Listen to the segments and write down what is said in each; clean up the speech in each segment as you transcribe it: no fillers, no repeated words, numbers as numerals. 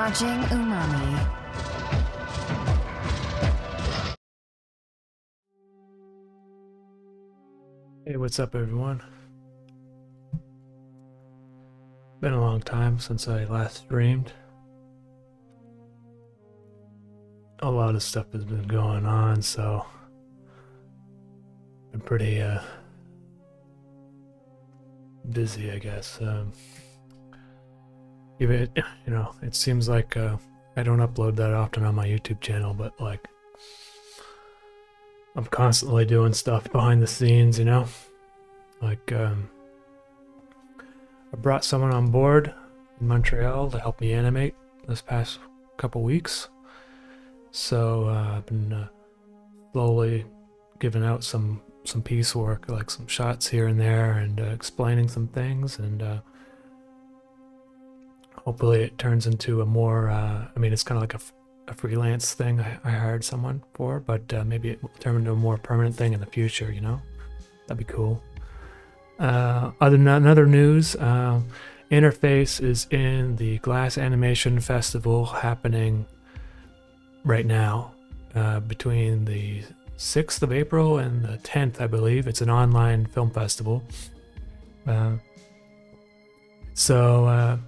watching UMAMI. Hey, what's up everyone? Been a long time since I last streamed. A lot of stuff has been going on, so I'm pretty busy, I guess. Even it seems like I don't upload that often on my YouTube channel, but like I'm constantly doing stuff behind the scenes, like I brought someone on board in Montreal to help me animate this past couple weeks. So I've been slowly giving out some piecework, like some shots here and there, and explaining some things, and hopefully it turns into a more, I mean, it's kind of like a freelance thing I hired someone for, but maybe it will turn into a more permanent thing in the future, That'd be cool. Other news, Interface is in the Glass Animation Festival happening right now, between the 6th of April and the 10th, I believe. It's an online film festival. So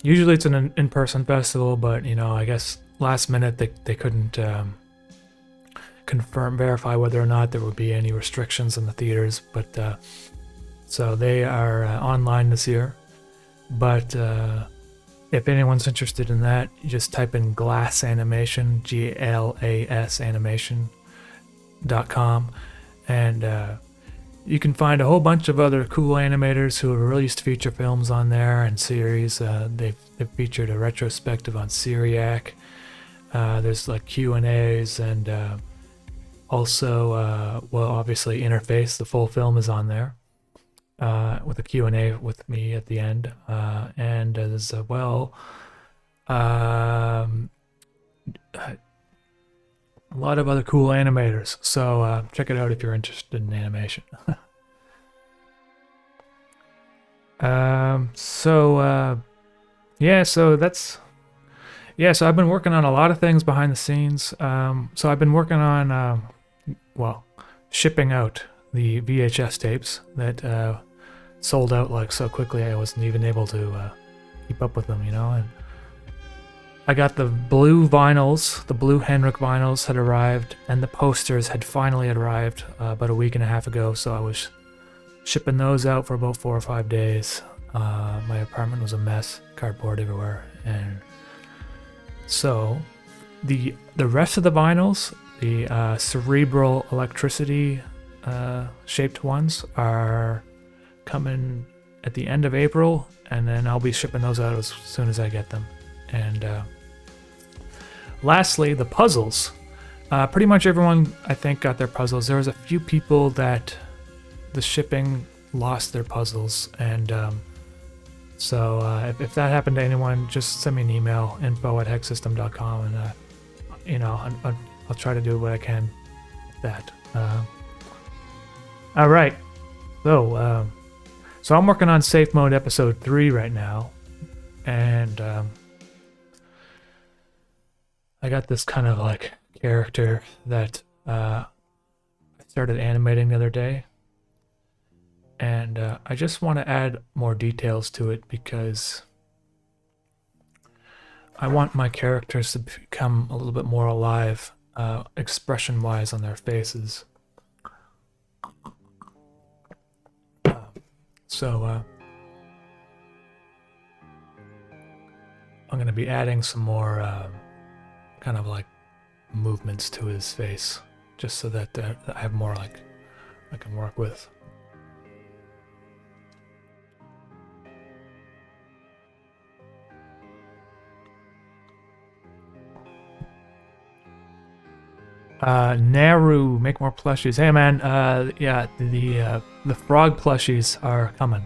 usually it's an in-person festival, but I guess last minute they couldn't verify whether or not there would be any restrictions in the theaters, but so they are online this year. But if anyone's interested in that, you just type in Glass Animation, GLAS animation.com, and you can find a whole bunch of other cool animators who have released feature films on there and series. They've featured a retrospective on Syriac. There's like Q&As, and also, well, obviously Interface, the full film is on there, with a Q&A with me at the end, and as well a lot of other cool animators, so check it out if you're interested in animation. So I've been working on a lot of things behind the scenes. So I've been working on shipping out the VHS tapes that sold out like so quickly I wasn't even able to keep up with them, and I got the blue vinyls, the blue Henrik vinyls had arrived, and the posters had finally arrived about a week and a half ago, so I was shipping those out for about 4 or 5 days. My apartment was a mess, cardboard everywhere, and so the rest of the vinyls, the cerebral electricity shaped ones, are coming at the end of April, and then I'll be shipping those out as soon as I get them. And lastly, the puzzles. Pretty much everyone, I think, got their puzzles. There was a few people that the shipping lost their puzzles, and so if that happened to anyone, just send me an email, info@hexsystem.com, and I'll try to do what I can with that. All right, so I'm working on Safe Mode Episode 3 right now, and I got this kind of like character that I started animating the other day, and I just want to add more details to it because I want my characters to become a little bit more alive, expression-wise, on their faces. So I'm going to be adding some more kind of like movements to his face, just so that I have more like I can work with. Naru, make more plushies. Hey man, yeah, the frog plushies are coming.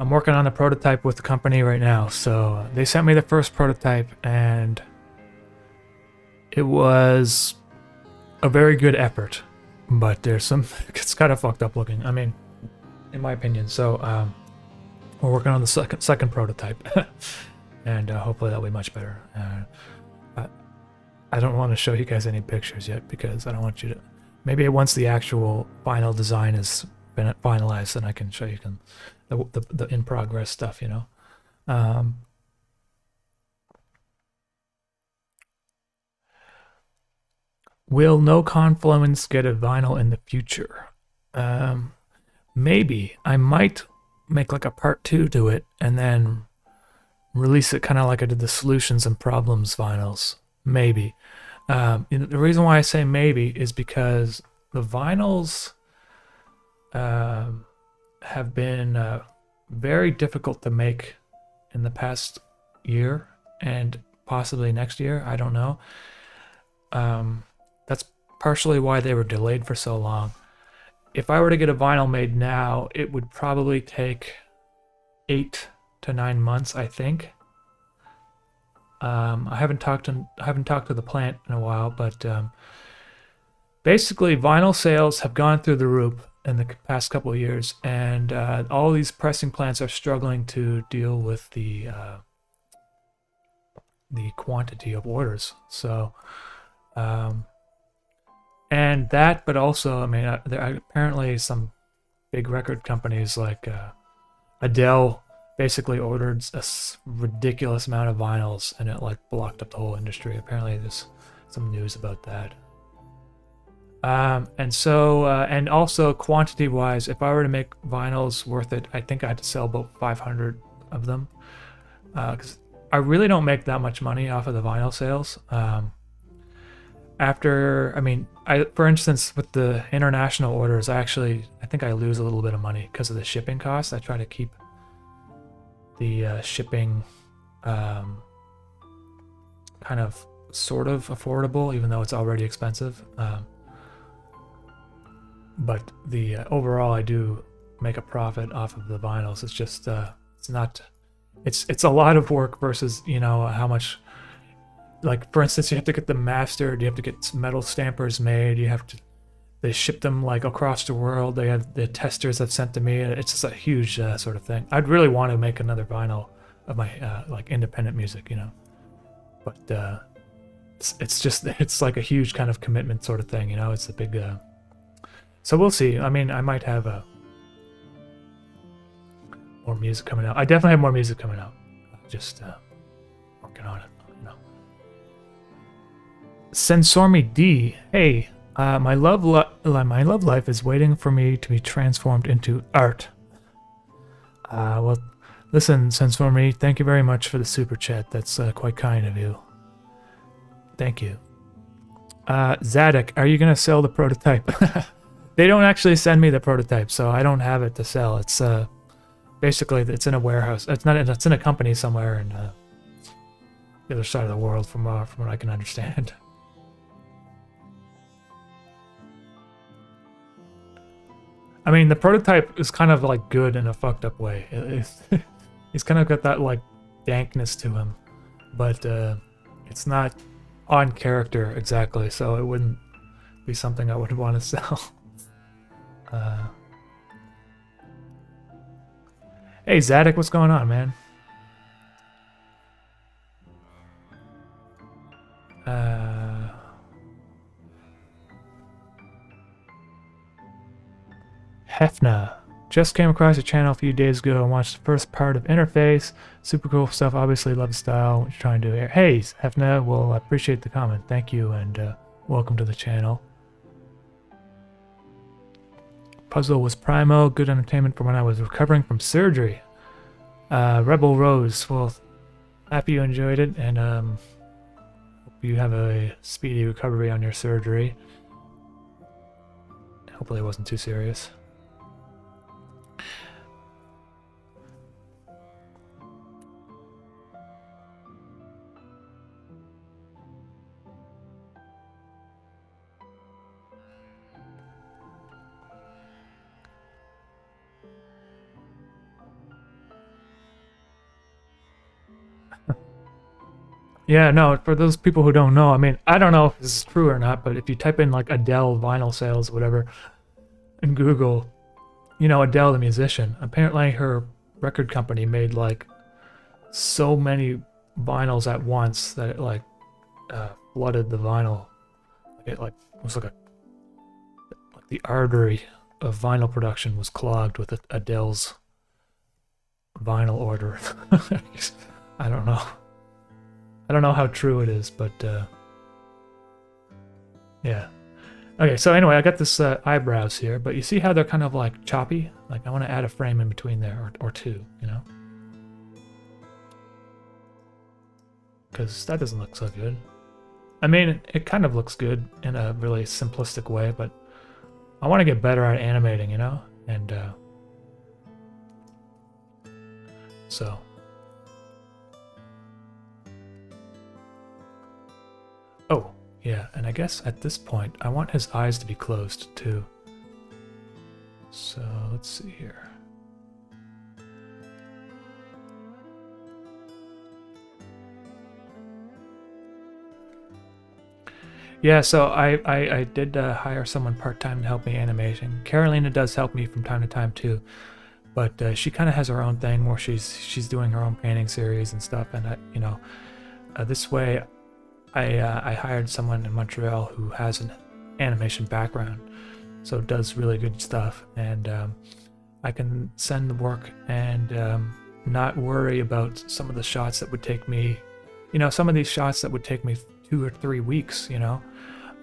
I'm working on a prototype with the company right now, so they sent me the first prototype, and it was a very good effort, but there's some, it's kind of fucked up looking, I mean, in my opinion. So we're working on the second prototype, and hopefully that'll be much better. I don't want to show you guys any pictures yet because I don't want you to. Maybe once the actual final design has been finalized, then I can show you the in progress stuff. You know. Will No Confluence get a vinyl in the future? Maybe. I might make like a part 2 to it and then release it kind of like I did the Solutions and Problems vinyls. Maybe. The reason why I say maybe is because the vinyls have been very difficult to make in the past year and possibly next year. I don't know. That's partially why they were delayed for so long. If I were to get a vinyl made now, it would probably take 8 to 9 months, I think. I haven't talked to the plant in a while, but basically vinyl sales have gone through the roof in the past couple of years, and all these pressing plants are struggling to deal with the quantity of orders. So, and that, but also, I mean, there are apparently some big record companies like Adele basically ordered a ridiculous amount of vinyls, and it like blocked up the whole industry. Apparently there's some news about that. And so, and also quantity wise, if I were to make vinyls worth it, I think I had to sell about 500 of them. Because I really don't make that much money off of the vinyl sales. For instance, with the international orders, I think I lose a little bit of money because of the shipping costs. I try to keep the shipping kind of sort of affordable, even though it's already expensive. But the overall, I do make a profit off of the vinyls. It's just it's a lot of work versus, you know, how much. Like, for instance, you have to get them mastered, you have to get metal stampers made, they ship them like across the world, they have the testers have sent to me. It's just a huge sort of thing. I'd really want to make another vinyl of my like independent music, you know, but it's like a huge kind of commitment sort of thing, you know. It's a big so we'll see. I mean, I might have more music coming out. I definitely have more music coming out. Just working on it. Sensormi D, hey, my love life is waiting for me to be transformed into art. Well, listen, Sensormi, thank you very much for the super chat. That's quite kind of you. Thank you. Zadok, are you gonna sell the prototype? They don't actually send me the prototype, so I don't have it to sell. It's basically it's in a warehouse. It's in a company somewhere in the other side of the world, from what I can understand. I mean, the prototype is kind of like good in a fucked up way. He's kind of got that like dankness to him, but it's not on character exactly, so it wouldn't be something I would want to sell. Hey Zadok, what's going on, man? Hefna. Just came across your channel a few days ago and watched the first part of Interface. Super cool stuff. Obviously love the style, what you're trying to do here. Hey, Hefna, well, I appreciate the comment. Thank you, and welcome to the channel. Puzzle was primo. Good entertainment for when I was recovering from surgery. Rebel Rose. Well, happy you enjoyed it, and hope you have a speedy recovery on your surgery. Hopefully it wasn't too serious. Yeah, no, for those people who don't know, I mean, I don't know if this is true or not, but if you type in like Adele vinyl sales, whatever, in Google, you know, Adele the musician, apparently her record company made like so many vinyls at once that it like flooded the vinyl. It like was like the artery of vinyl production was clogged with Adele's vinyl order. I don't know. I don't know how true it is, but yeah. Okay, so anyway, I got this eyebrows here, but you see how they're kind of like choppy? Like I want to add a frame in between there, or two, you know? Because that doesn't look so good. I mean, it kind of looks good in a really simplistic way, but I want to get better at animating, you know? And so... Oh, yeah, and I guess at this point, I want his eyes to be closed, too. So, let's see here. Yeah, so I did hire someone part-time to help me animation. Carolina does help me from time to time, too. But she kind of has her own thing where she's doing her own painting series and stuff. And, you know, this way... I hired someone in Montreal who has an animation background, so does really good stuff, and I can send the work and not worry about some of the shots that would take me, you know, some of these shots that would take me 2 or 3 weeks, you know.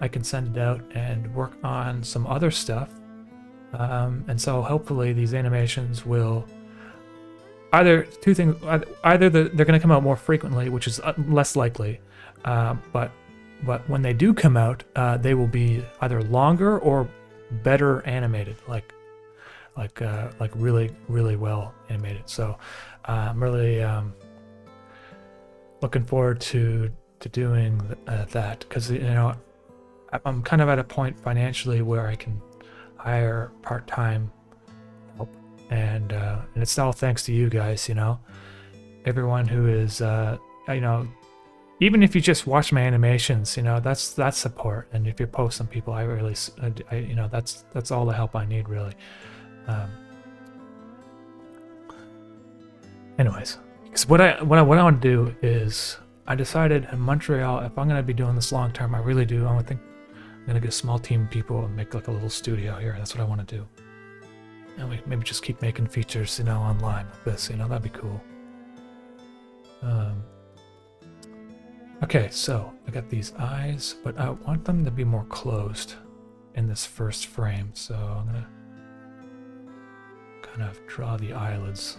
I can send it out and work on some other stuff, and so hopefully these animations will either two things, either they're going to come out more frequently, which is less likely. But when they do come out, they will be either longer or better animated, like really, really well animated. So I'm really looking forward to doing that, because, you know, I'm kind of at a point financially where I can hire part-time help, and it's all thanks to you guys, you know, everyone who is, you know. Even if you just watch my animations, you know, that's support. And if you post some people, I really, you know, that's all the help I need, really. Anyways, because what I want to do is, I decided in Montreal, if I'm gonna be doing this long term, I really do. I think I'm gonna get a small team of people and make like a little studio here. That's what I want to do. And we maybe just keep making features, you know, online like this. You know, that'd be cool. Okay, so I got these eyes, but I want them to be more closed in this first frame. So I'm gonna kind of draw the eyelids.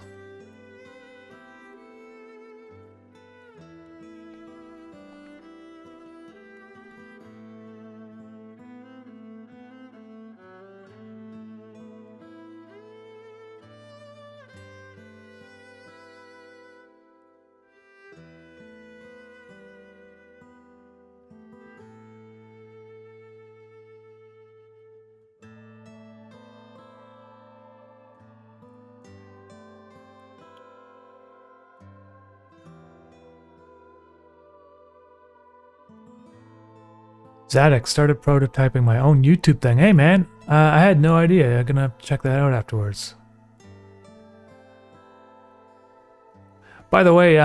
Zadok started prototyping my own YouTube thing. Hey man, I had no idea. I'm gonna check that out afterwards. By the way,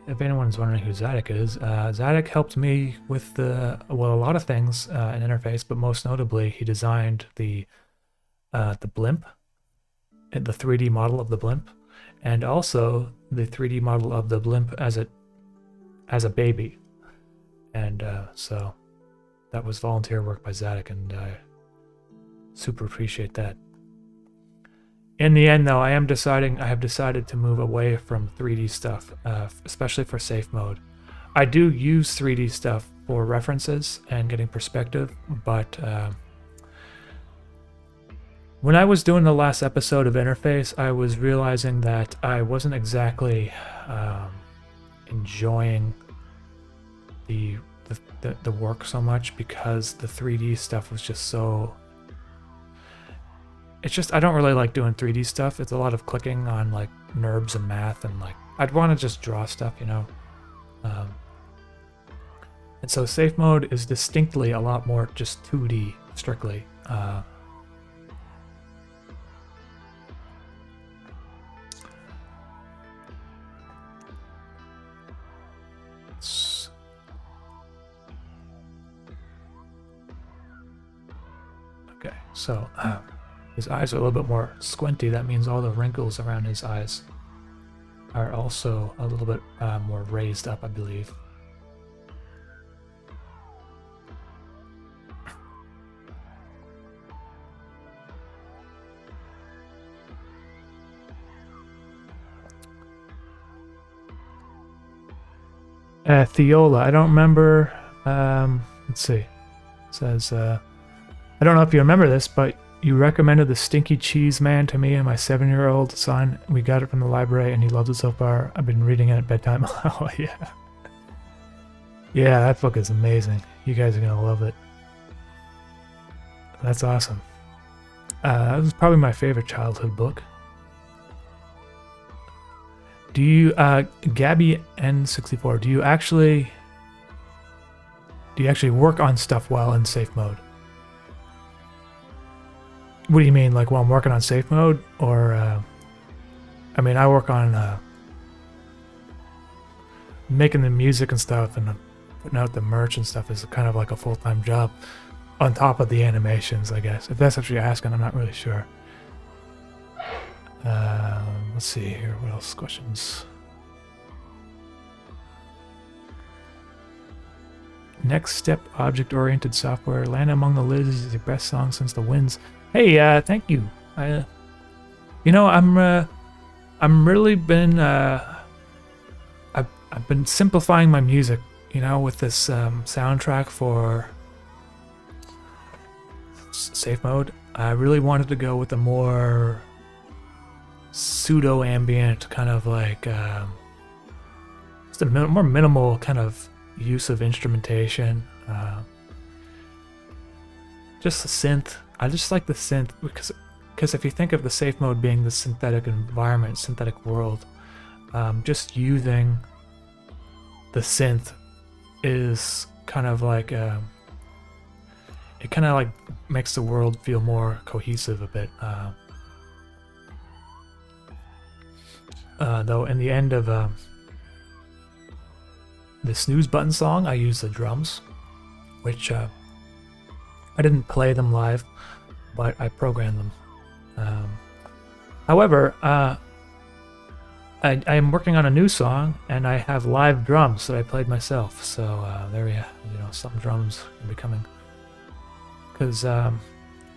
if anyone's wondering who Zadok is, Zadok helped me with a lot of things in interface, but most notably, he designed the blimp, the 3D model of the blimp, and also the 3D model of the blimp as a baby, and so. That was volunteer work by Zadok, and I super appreciate that. In the end, though, I have decided to move away from 3D stuff, especially for safe mode. I do use 3D stuff for references and getting perspective, but when I was doing the last episode of Interface, I was realizing that I wasn't exactly enjoying the work so much, because the 3D stuff was just so... It's just, I don't really like doing 3D stuff. It's a lot of clicking on like NURBS and math, and like, I'd want to just draw stuff, you know? And so safe mode is distinctly a lot more just 2D, strictly. Okay, so his eyes are a little bit more squinty. That means all the wrinkles around his eyes are also a little bit more raised up, I believe. Theola, I don't remember. Let's see. It says, I don't know if you remember this, but you recommended the Stinky Cheese Man to me and my 7-year-old son. We got it from the library and he loves it so far. I've been reading it at bedtime. Oh, yeah. Yeah, that book is amazing. You guys are going to love it. That's awesome. That was probably my favorite childhood book. Do you, Gabby N64, do you actually work on stuff while in safe mode? What do you mean, like while I'm working on safe mode? Or, I mean, I work on making the music and stuff and putting out the merch and stuff is kind of like a full-time job on top of the animations, I guess. If that's what you're asking, I'm not really sure. Let's see here. What else? Questions? Next step, object-oriented software. Land Among the Lids is the best song since The Winds. Hey, thank you. You know, I'm really been I've been simplifying my music. You know, with this soundtrack for safe mode. I really wanted to go with a more pseudo-ambient kind of like just a more minimal kind of use of instrumentation, just the synth. I just like the synth because if you think of the safe mode being the synthetic environment, synthetic world, just using the synth is kind of like it kind of like makes the world feel more cohesive a bit. Though in the end of the snooze button song, I use the drums, which I didn't play them live, but I programmed them. However, I am working on a new song, and I have live drums that I played myself. So there we have, you know, some drums will be coming. Because I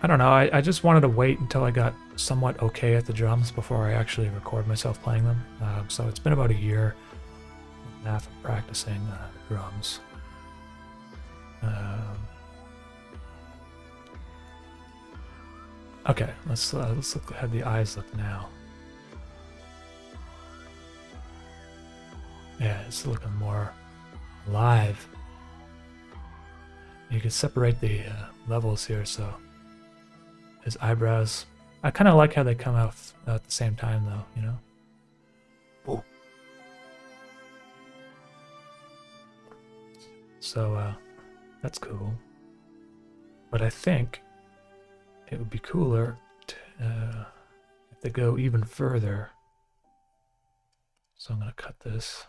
don't know, I just wanted to wait until I got somewhat okay at the drums before I actually record myself playing them. So it's been about a year and a half of practicing drums. Okay, let's look how the eyes look now. Yeah, it's looking more alive. You can separate the levels here, so his eyebrows. I kind of like how they come out at the same time, though. You know. Ooh. So that's cool. But I think it would be cooler to, if they go even further. So I'm gonna cut this.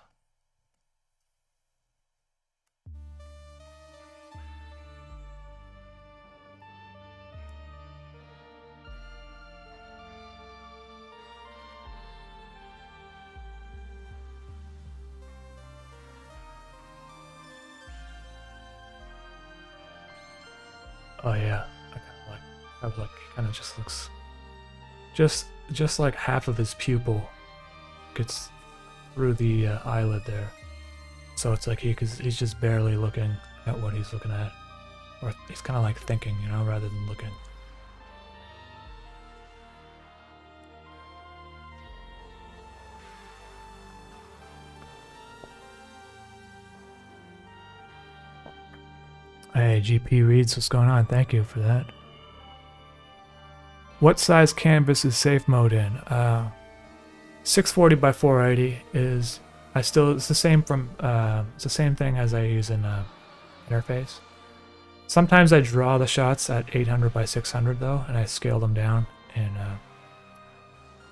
Oh yeah, I kind of just looks, just like half of his pupil gets through the eyelid there, so it's like he's just barely looking at what he's looking at, or he's kind of like thinking, you know, rather than looking. Hey, GP Reads, what's going on? Thank you for that. What size canvas is safe mode in? 640 by 480 is. It's the same from. It's the same thing as I use in interface. Sometimes I draw the shots at 800 by 600 though, and I scale them down in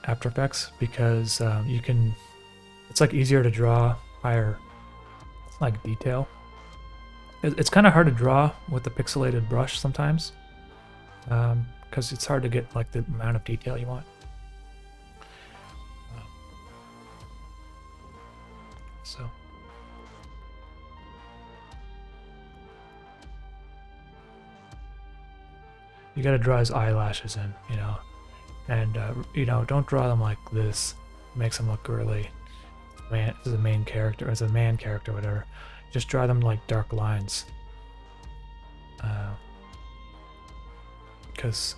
After Effects because you can. It's like easier to draw higher, like detail. It's kind of hard to draw with the pixelated brush sometimes. because it's hard to get like the amount of detail you want. So you gotta draw his eyelashes in, you know, and you know, don't draw them like this. It makes them look really as a main character, as a man character, whatever. Just draw them like dark lines, because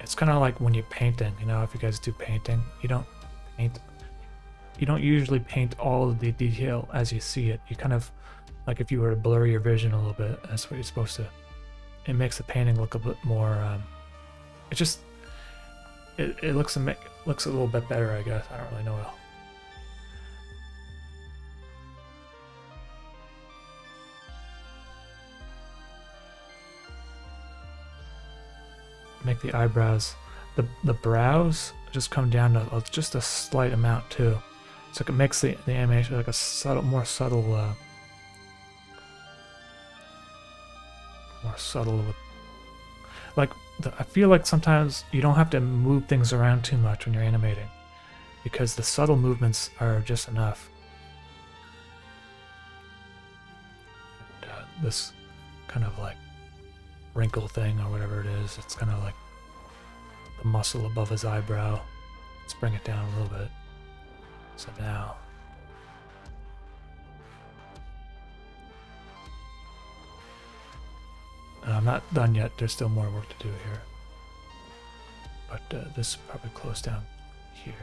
it's kind of like when you're painting. You know, if you guys do painting, you don't usually paint all of the detail as you see it. You kind of, like if you were to blur your vision a little bit, that's what you're supposed to. It makes the painting look a bit more. It looks a little bit better, I guess. I don't really know. Make the eyebrows, the brows just come down to just a slight amount too, so it makes the animation like a more subtle. Like I feel like sometimes you don't have to move things around too much when you're animating, because the subtle movements are just enough. And, this kind of like wrinkle thing or whatever it is, it's kind of like the muscle above his eyebrow. Let's bring it down a little bit. So now I'm not done yet. There's still more work to do here, but this is probably close down here.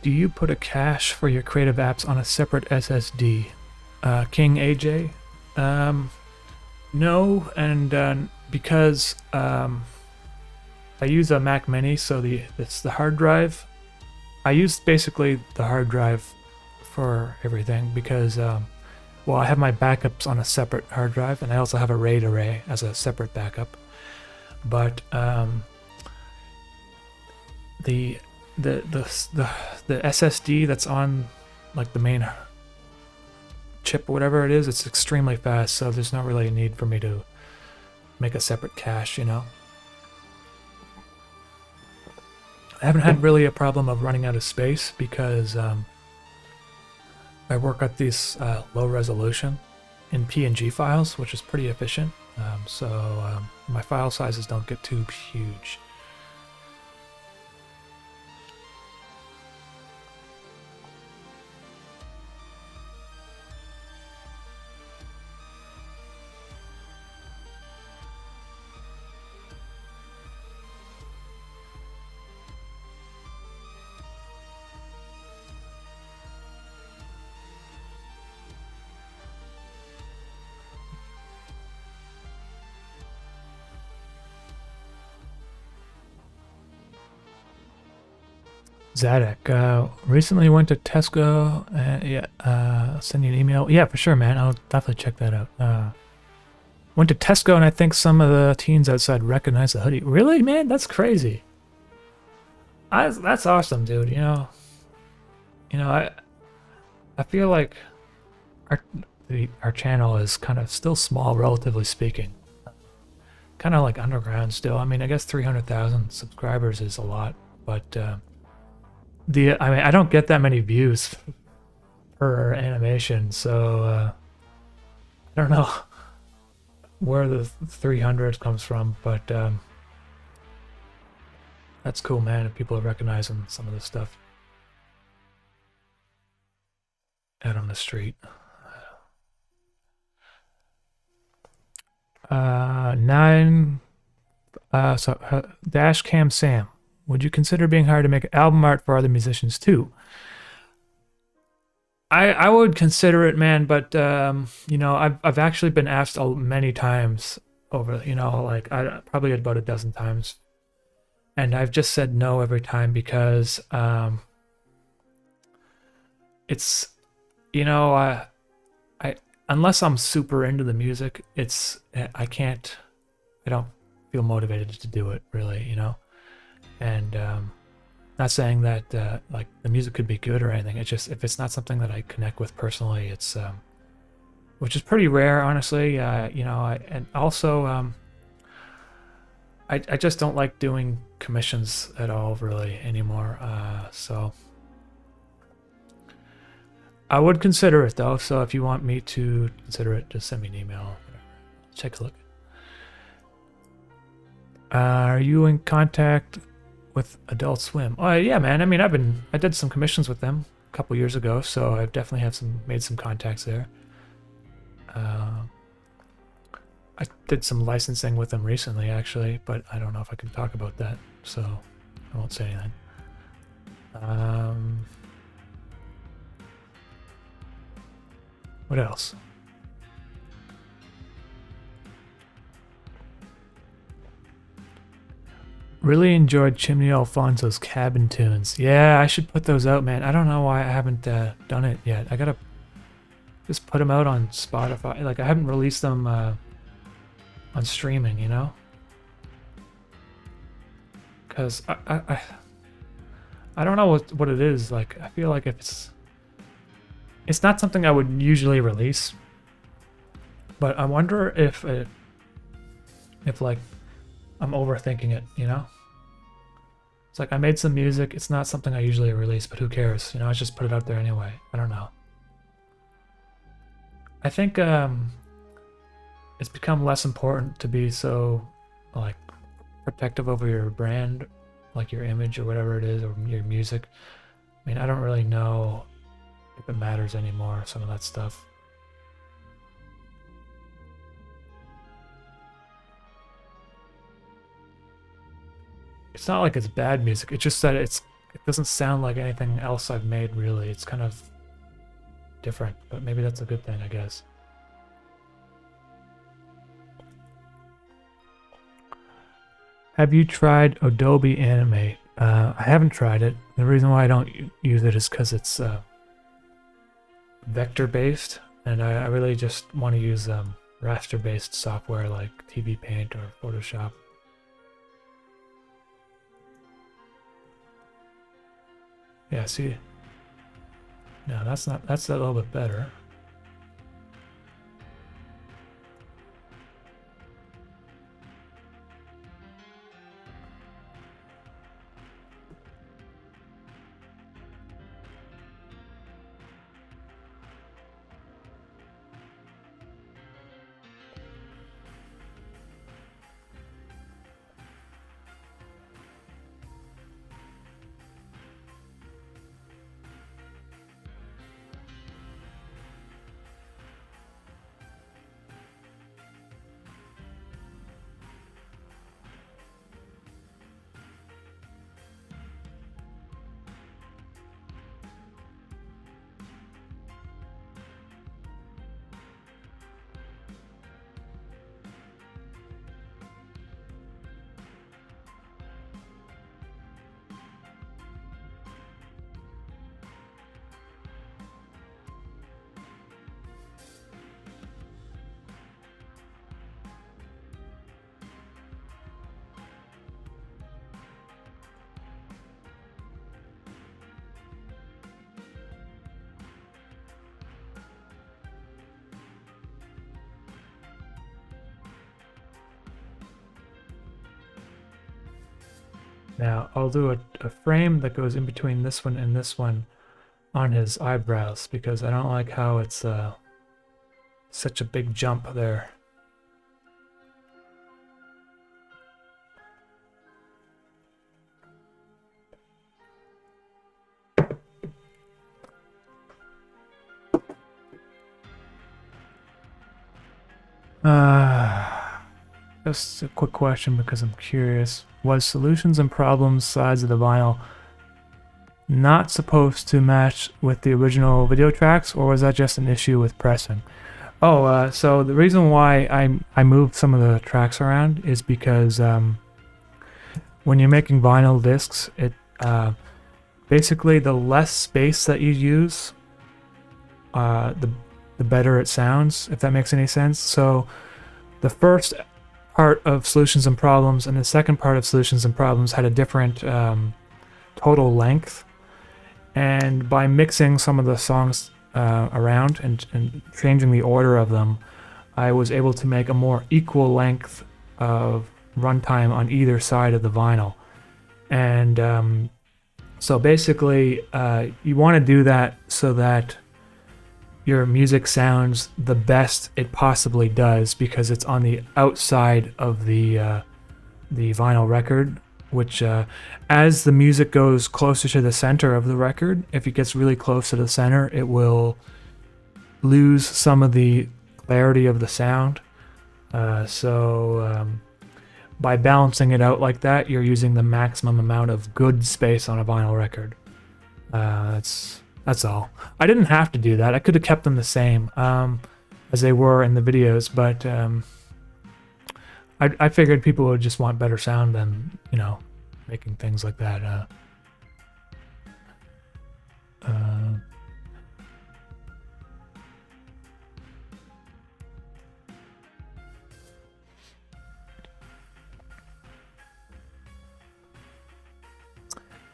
Do you put a cache for your creative apps on a separate SSD? King AJ? No, and because I use a Mac Mini, so it's the hard drive. I use basically the hard drive for everything because, well, I have my backups on a separate hard drive, and I also have a RAID array as a separate backup. But the SSD that's on like the main chip or whatever it is, it's extremely fast, so there's not really a need for me to make a separate cache, you know. I haven't had really a problem of running out of space because I work at these low resolution in PNG files, which is pretty efficient. So my file sizes don't get too huge. Zadok, recently went to Tesco. Yeah, send you an email. Yeah, for sure, man. I'll definitely check that out. Went to Tesco, and I think some of the teens outside recognize the hoodie. Really, man? That's crazy. That's awesome, dude. You know, I feel like our channel is kind of still small, relatively speaking. Kind of like underground still. I mean, I guess 300,000 subscribers is a lot, but I mean, I don't get that many views per animation, so I don't know where the 300 comes from, but that's cool, man, if people are recognizing some of this stuff out on the street. Dash Cam Sam. Would you consider being hired to make album art for other musicians too? I would consider it, man, but you know, I've actually been asked many times over, you know, like probably about a dozen times, and I've just said no every time because it's, you know, I unless I'm super into the music, I don't feel motivated to do it really, you know. And not saying that like the music could be good or anything. It's just if it's not something that I connect with personally, it's which is pretty rare, honestly. And also I just don't like doing commissions at all really anymore. So I would consider it though. So if you want me to consider it, just send me an email. Take a look. Are you in contact with Adult Swim? Oh yeah, man. I mean, I did some commissions with them a couple years ago, so I definitely have made some contacts there. I did some licensing with them recently, actually, but I don't know if I can talk about that, so I won't say anything. What else? Really enjoyed Chimney Alfonso's cabin tunes. Yeah, I should put those out, man. I don't know why I haven't done it yet. I gotta just put them out on Spotify. Like, I haven't released them on streaming, you know? Because I don't know what it is. Like, I feel like if it's not something I would usually release, but I wonder if like I'm overthinking it, you know? It's like I made some music, it's not something I usually release, but who cares? You know, I just put it out there anyway. I don't know. I think it's become less important to be so like protective over your brand, like your image or whatever it is, or your music. I mean, I don't really know if it matters anymore, some of that stuff. It's not like it's bad music, it's just that it doesn't sound like anything else I've made, really. It's kind of different, but maybe that's a good thing, I guess. Have you tried Adobe Animate? I haven't tried it. The reason why I don't use it is because it's vector-based, and I really just want to use raster-based software like TV Paint or Photoshop. Yeah, see? No, that's a little bit better. Now, I'll do a frame that goes in between this one and this one on his eyebrows, because I don't like how it's such a big jump there. Just a quick question because I'm curious. Was Solutions and Problems sides of the vinyl not supposed to match with the original video tracks, or was that just an issue with pressing? Oh, so the reason why I moved some of the tracks around is because when you're making vinyl discs, it basically the less space that you use, the better it sounds, if that makes any sense. So the first part of Solutions and Problems and the second part of Solutions and Problems had a different total length. And by mixing some of the songs around and changing the order of them, I was able to make a more equal length of runtime on either side of the vinyl. And so basically, you want to do that so that your music sounds the best it possibly does, because it's on the outside of the vinyl record, which as the music goes closer to the center of the record, if it gets really close to the center, it will lose some of the clarity of the sound. So by balancing it out like that, you're using the maximum amount of good space on a vinyl record. That's all. I didn't have to do that. I could have kept them the same as they were in the videos, but I figured people would just want better sound than, making things like that.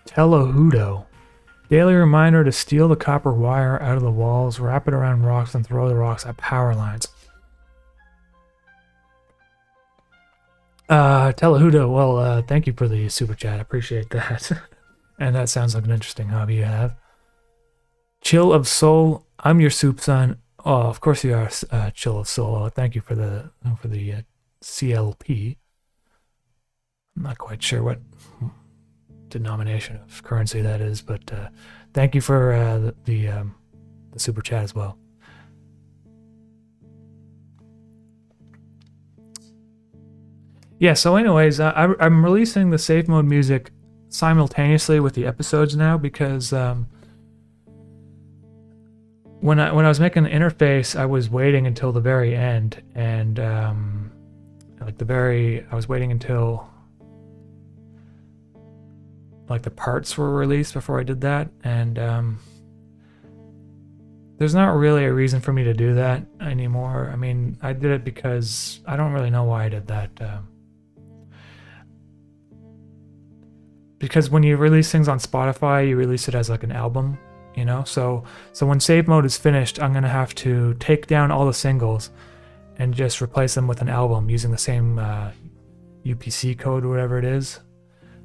Telehudo. Daily reminder to steal the copper wire out of the walls, wrap it around rocks, and throw the rocks at power lines. Telehudo, well, thank you for the super chat. I appreciate that. And that sounds like an interesting hobby you have. Chill of Soul, I'm your soup son. Oh, of course you are, Chill of Soul. Thank you for the CLP. I'm not quite sure what denomination of currency that is, but thank you for the super chat as well. Yeah, so anyways, I'm releasing the safe mode music simultaneously with the episodes now, because when I was making the interface, I was waiting until the very end, and I was waiting until like the parts were released before I did that, and there's not really a reason for me to do that anymore. I mean, I did it because I don't really know why I did that. Because when you release things on Spotify, you release it as like an album, So when save mode is finished, I'm gonna have to take down all the singles and just replace them with an album using the same UPC code or whatever it is,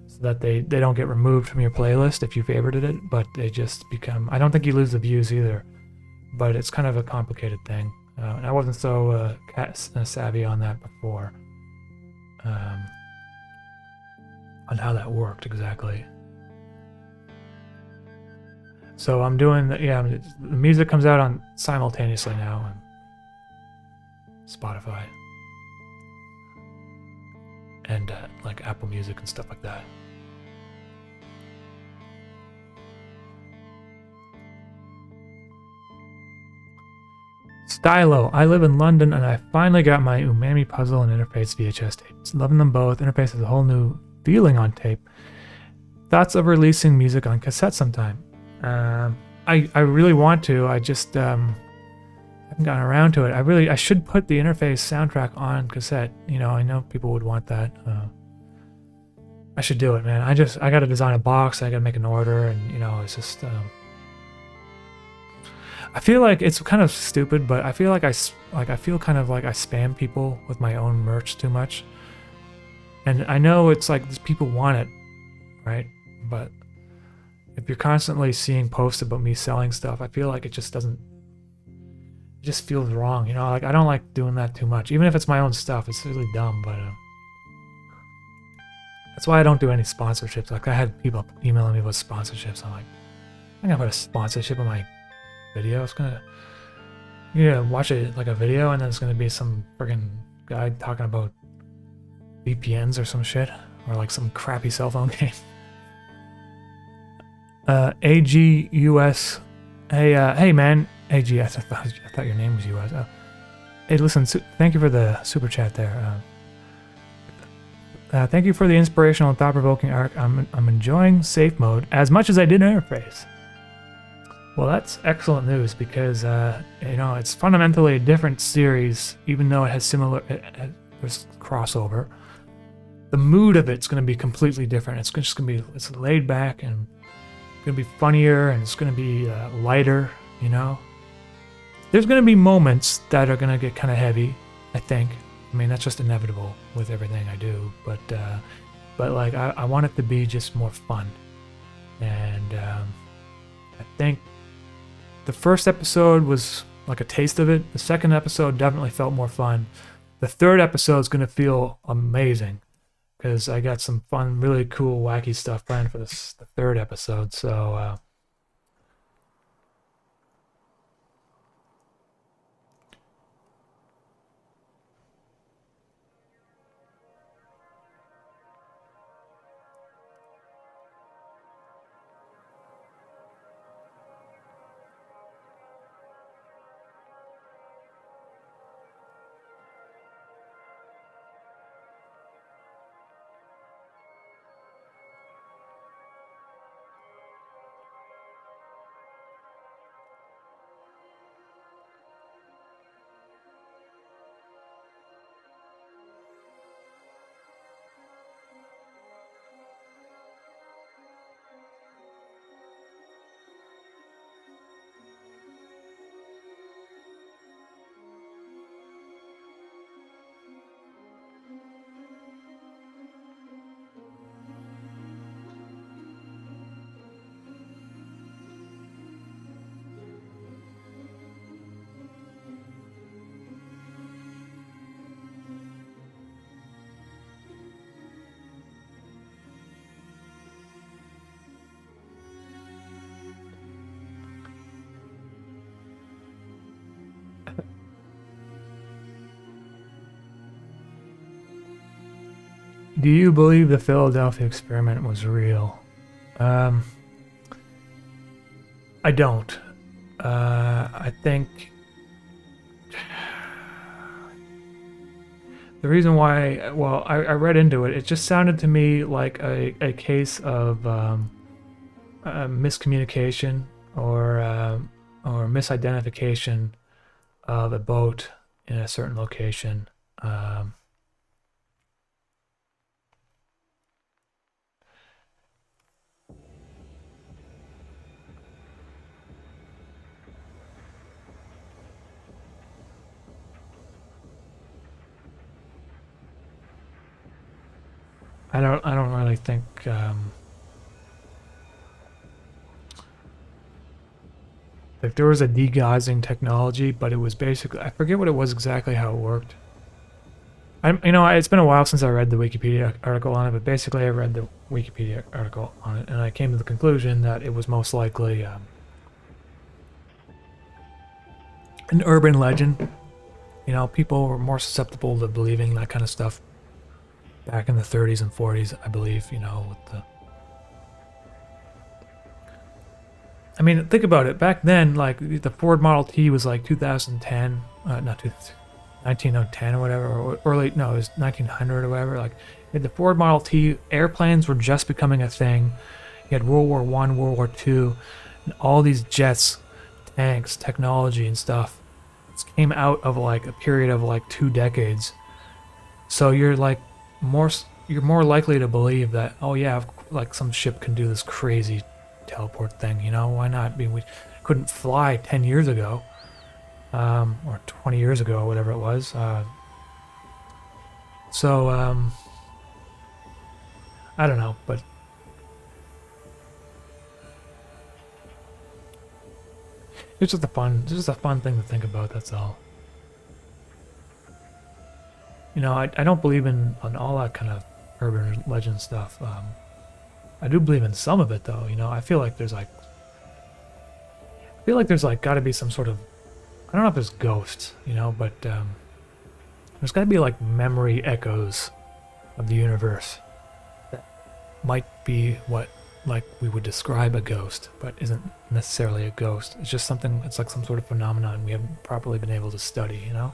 so that they don't get removed from your playlist if you favorited it, but they just become... I don't think you lose the views either, but it's kind of a complicated thing. And I wasn't so savvy on that before, on how that worked exactly. So I'm doing the music comes out on simultaneously now on Spotify and like Apple Music and stuff like that. Stylo, I live in London and I finally got my UMAMI puzzle and interface VHS tapes. Loving them both. Interface has a whole new feeling on tape. Thoughts of releasing music on cassette sometime? I really want to. I just haven't gotten around to it. I should put the interface soundtrack on cassette. I know people would want that. I should do it, man. I got to design a box. I got to make an order, and it's just. I feel like it's kind of stupid, but I feel like I feel like I spam people with my own merch too much. And I know it's like people want it, right? But if you're constantly seeing posts about me selling stuff, I feel like it just feels wrong, Like I don't like doing that too much, even if it's my own stuff. It's really dumb, but that's why I don't do any sponsorships. Like I had people emailing me about sponsorships. I'm like, I'm gonna put a sponsorship on my video. It's gonna, watch it like a video, and then it's gonna be some friggin' guy talking about VPNs or some shit, or like some crappy cell phone game. AGUS, hey man, AG, I thought your name was US. Hey, listen, thank you for the super chat there. Thank you for the inspirational and thought-provoking arc. I'm enjoying safe mode as much as I did interface. Well, that's excellent news, because it's fundamentally a different series, even though it has there's crossover. The mood of it's going to be completely different. It's just going to be, it's laid back and going to be funnier, and it's going to be lighter, you know. There's going to be moments that are going to get kind of heavy, I think. I mean, that's just inevitable with everything I do, but like I want it to be just more fun. And I think the first episode was like a taste of it. The second episode definitely felt more fun. The third episode is going to feel amazing because I got some fun, really cool, wacky stuff planned for the third episode. So do you believe the Philadelphia experiment was real? I don't. I think the reason why, well, I read into it. It just sounded to me like a case of miscommunication or misidentification of a boat in a certain location. I don't really think like there was a degaussing technology, but it was basically, I forget what it was exactly, how it worked. It's been a while since I read the Wikipedia article on it, but basically I read the Wikipedia article on it, and I came to the conclusion that it was most likely an urban legend. You know, people were more susceptible to believing that kind of stuff back in the 30s and 40s, I believe, you know, with the... I mean, think about it. Back then, like, the Ford Model T was like 2010, not 1910 or whatever, or early, no, it was 1900 or whatever. Like, the Ford Model T, airplanes were just becoming a thing. You had World War I, World War II, and all these jets, tanks, technology and stuff came out of like a period of like 2 decades. So you're like you're more likely to believe that, oh yeah, like some ship can do this crazy teleport thing, you know, why not? I mean, we couldn't fly 10 years ago, or 20 years ago, or whatever it was. So I don't know, but it's just a fun thing to think about, that's all. You know, I don't believe in all that kind of urban legend stuff. I do believe in some of it, though. You know, I feel like there's like got to be some sort of, I don't know if there's ghosts, you know, but there's got to be like memory echoes of the universe that might be what like we would describe a ghost, but isn't necessarily a ghost. It's just something. It's like some sort of phenomenon we haven't properly been able to study, you know.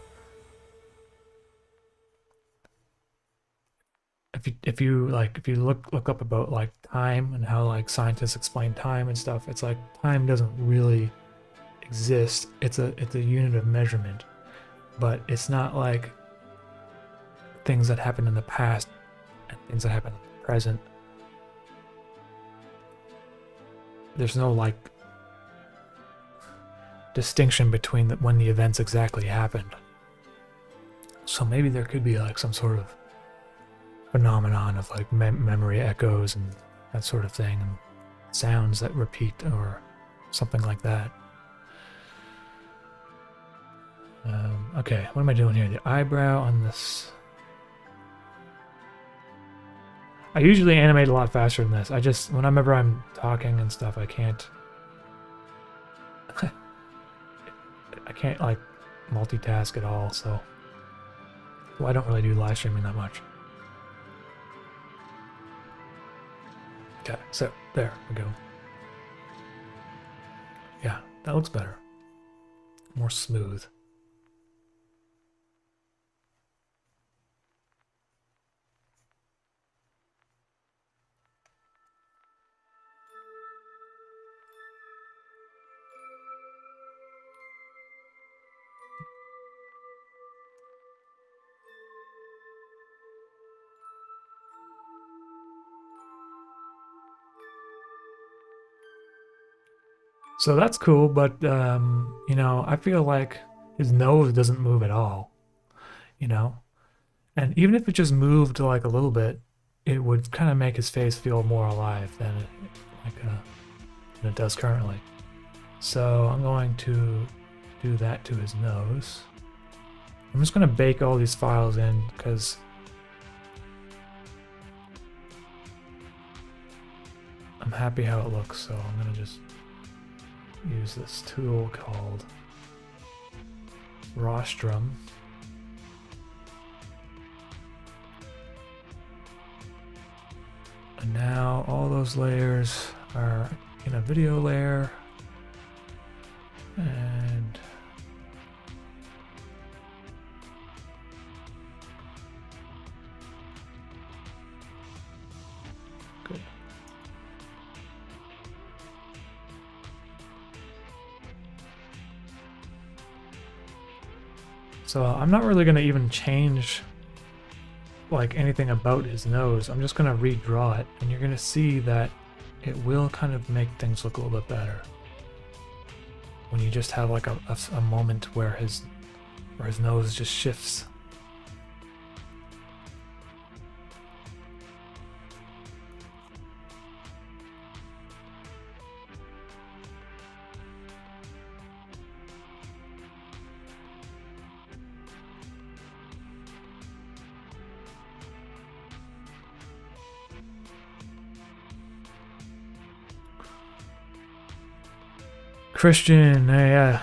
If you look up about like time and how like scientists explain time and stuff, it's like time doesn't really exist. It's a unit of measurement, but it's not like things that happened in the past and things that happen in the present. There's no like distinction between when the events exactly happened. So maybe there could be like some sort of phenomenon of like memory echoes and that sort of thing, and sounds that repeat or something like that. Okay, what am I doing here? The eyebrow on this. I usually animate a lot faster than this. I just, whenever I'm talking and stuff, I can't like multitask at all, so I don't really do live streaming that much. Okay, so there we go. Yeah, that looks better. More smooth. So that's cool, but you know, I feel like his nose doesn't move at all, you know? And even if it just moved like a little bit, it would kind of make his face feel more alive than it does currently. So I'm going to do that to his nose. I'm just going to bake all these files in because I'm happy how it looks, so I'm going to just use this tool called Rostrum. And now all those layers are in a video layer, and good. So I'm not really going to even change like anything about his nose. I'm just going to redraw it, and you're going to see that it will kind of make things look a little bit better when you just have like a moment where his nose just shifts. Christian, hey,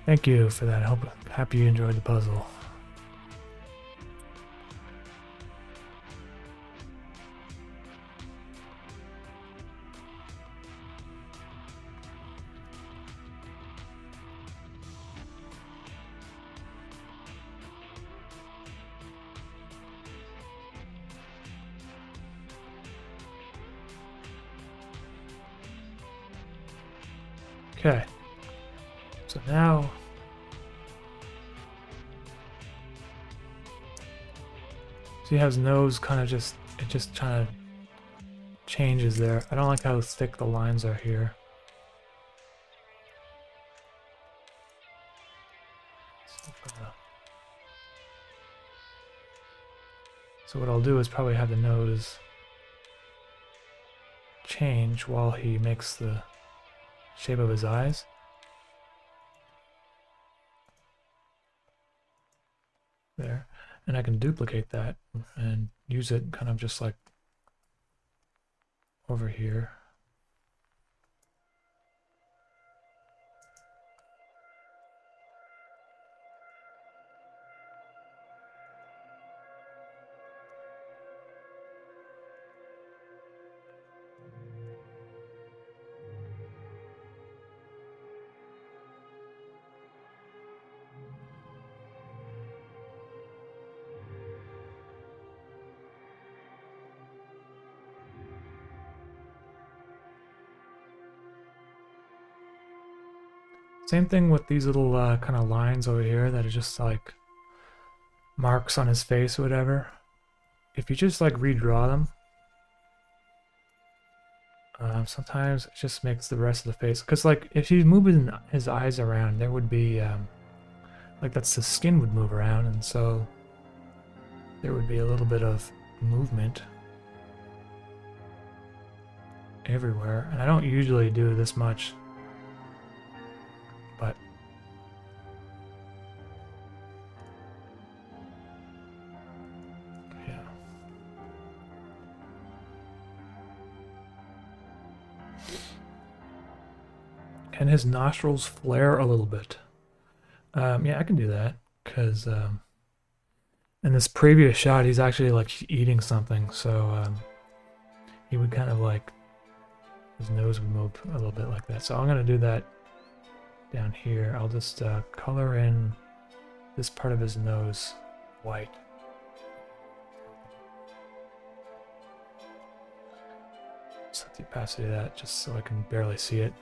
thank you for that. Happy you enjoyed the puzzle. Okay. So now see how his nose kind of just kind of changes there. I don't like how thick the lines are here. So what I'll do is probably have the nose change while he makes the shape of his eyes. There. And I can duplicate that and use it kind of just like over here. Same thing with these little kind of lines over here that are just like marks on his face or whatever. if you just like redraw them, sometimes it just makes the rest of the face, because like if he's moving his eyes around, there would be like the skin would move around, and so there would be a little bit of movement everywhere. And I don't usually do this much, but yeah. Can his nostrils flare a little bit? Yeah, I can do that, because in this previous shot, he's actually like eating something, so he would kind of like, his nose would move a little bit like that. So I'm gonna do that down here. I'll just color in this part of his nose white. Set the opacity of that just so I can barely see it.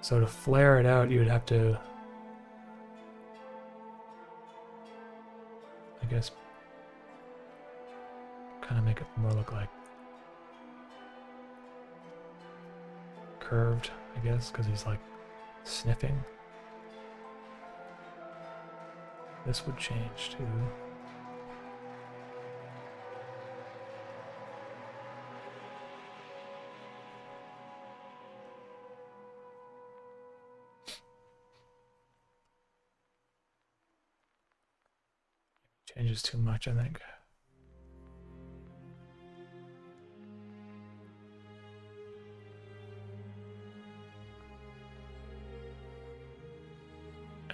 So to flare it out, you would have to, I guess, kind of make it more look like curved, I guess, because he's like sniffing. This would change too. Changes too much, I think.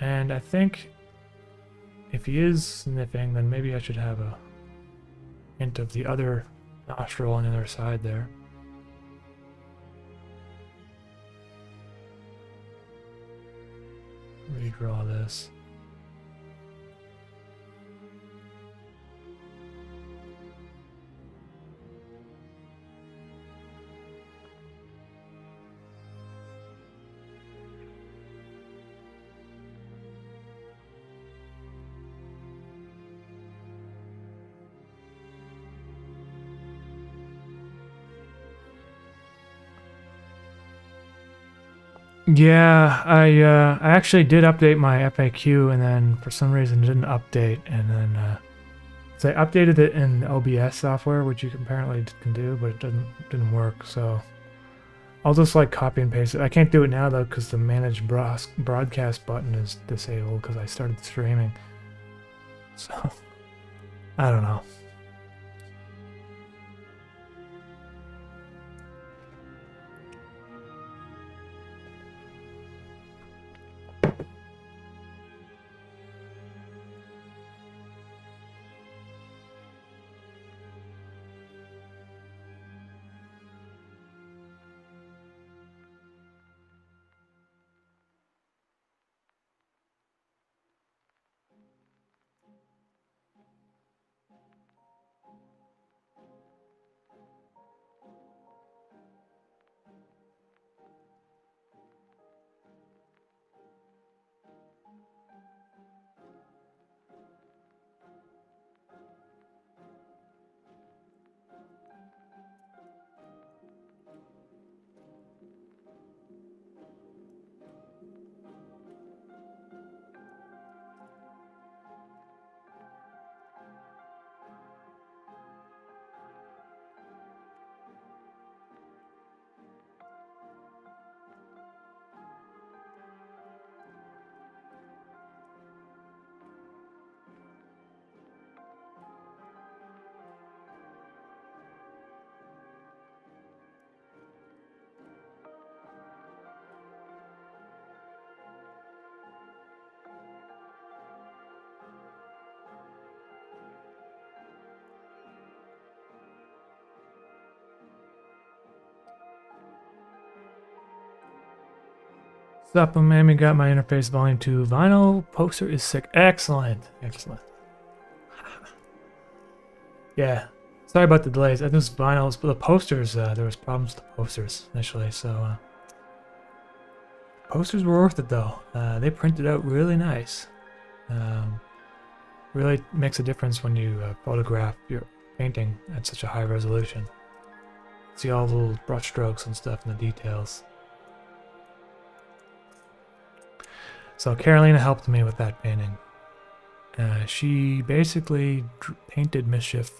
And I think if he is sniffing, then maybe I should have a hint of the other nostril on the other side there. Redraw this. Yeah, I actually did update my FAQ, and then for some reason it didn't update, and then so I updated it in OBS software, which you apparently can do, but it didn't work. So I'll just like copy and paste it. I can't do it now though because the manage broadcast button is disabled because I started streaming. So I don't know. What's up, UMAMI? Got my interface volume 2 vinyl poster is sick. Excellent, excellent. Yeah, sorry about the delays. I just vinyls, but the posters, there was problems with the posters initially, so posters were worth it though. They printed out really nice. Really makes a difference when you photograph your painting at such a high resolution. See all the little brush strokes and stuff and the details. So Carolina helped me with that painting. She basically painted Mischief,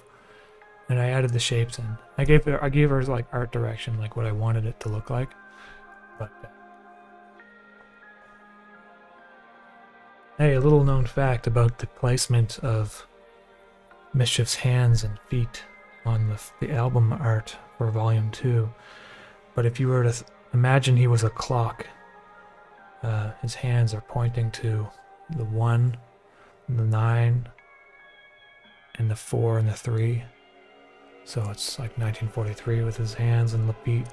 and I added the shapes in. I gave her like art direction, like what I wanted it to look like. But hey, a little known fact about the placement of Mischief's hands and feet on the album art for Volume 2. But if you were to imagine he was a clock, his hands are pointing to the 1, the 9, and the 4 and the 3. So it's like 1943 with his hands and the feet.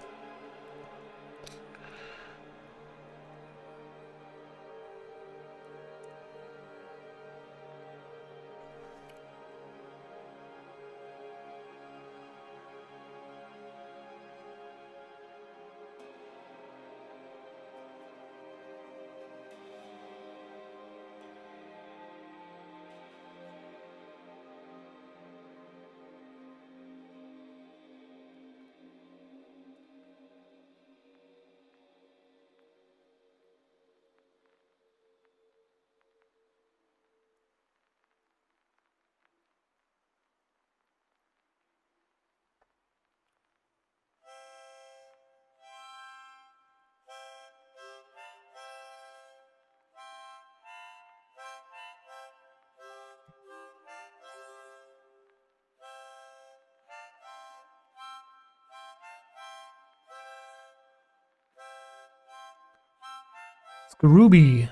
Ruby.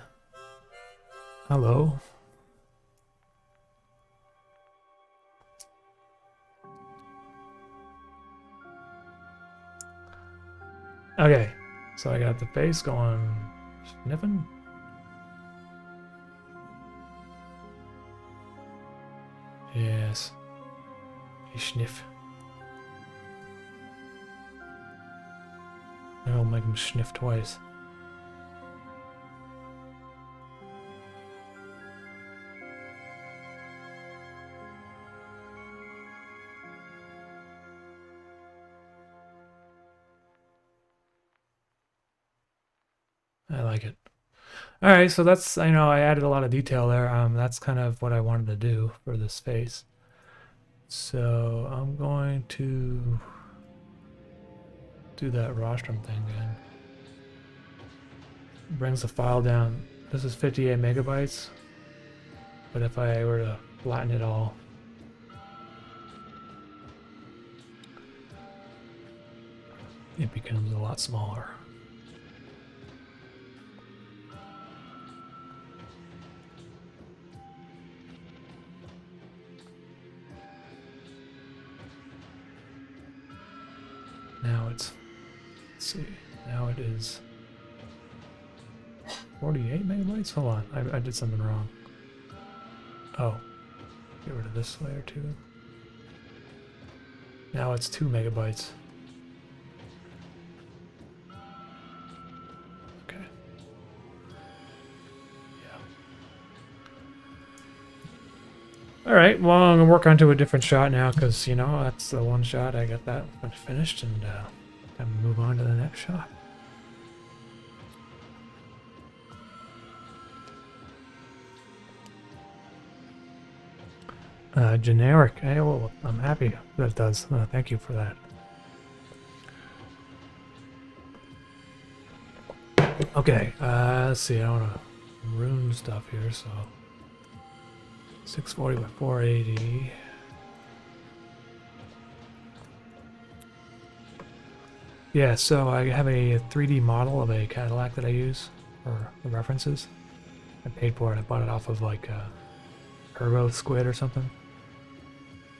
Hello. Okay, so I got the face going sniffing. Yes. You sniff. I'll make him sniff twice. I like it. All right, so that's, I know I added a lot of detail there. That's kind of what I wanted to do for this face. So I'm going to do that rostrum thing again. Brings the file down. This is 58 megabytes, but if I were to flatten it all, it becomes a lot smaller. Now it's, let's see, now it is 48 megabytes? Hold on, I did something wrong. Oh, get rid of this layer too. Now it's 2 megabytes. Okay. Yeah. Alright, well, I'm gonna work on to a different shot now because, you know, that's the one shot. I got that finished and time to move on to the next shot. Generic. Hey, well, I'm happy that it does. Thank you for that. Okay, let's see. I want to ruin stuff here, so 640 by 480. Yeah, so I have a 3D model of a Cadillac that I use for the references. I paid for it. I bought it off of like Turbo Squid or something.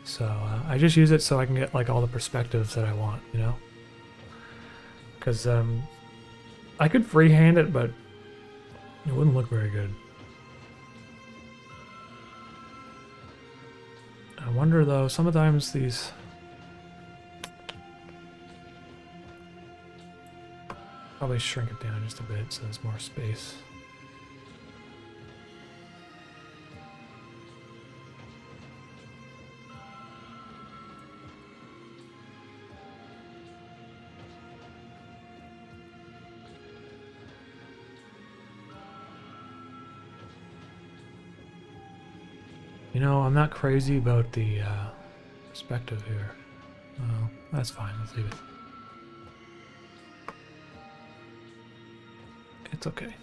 So I just use it so I can get like all the perspectives that I want, you know? Because I could freehand it, but it wouldn't look very good. I wonder though, sometimes these... Probably shrink it down just a bit so there's more space. You know, I'm not crazy about the perspective here. Oh, that's fine. Let's leave it. It's okay.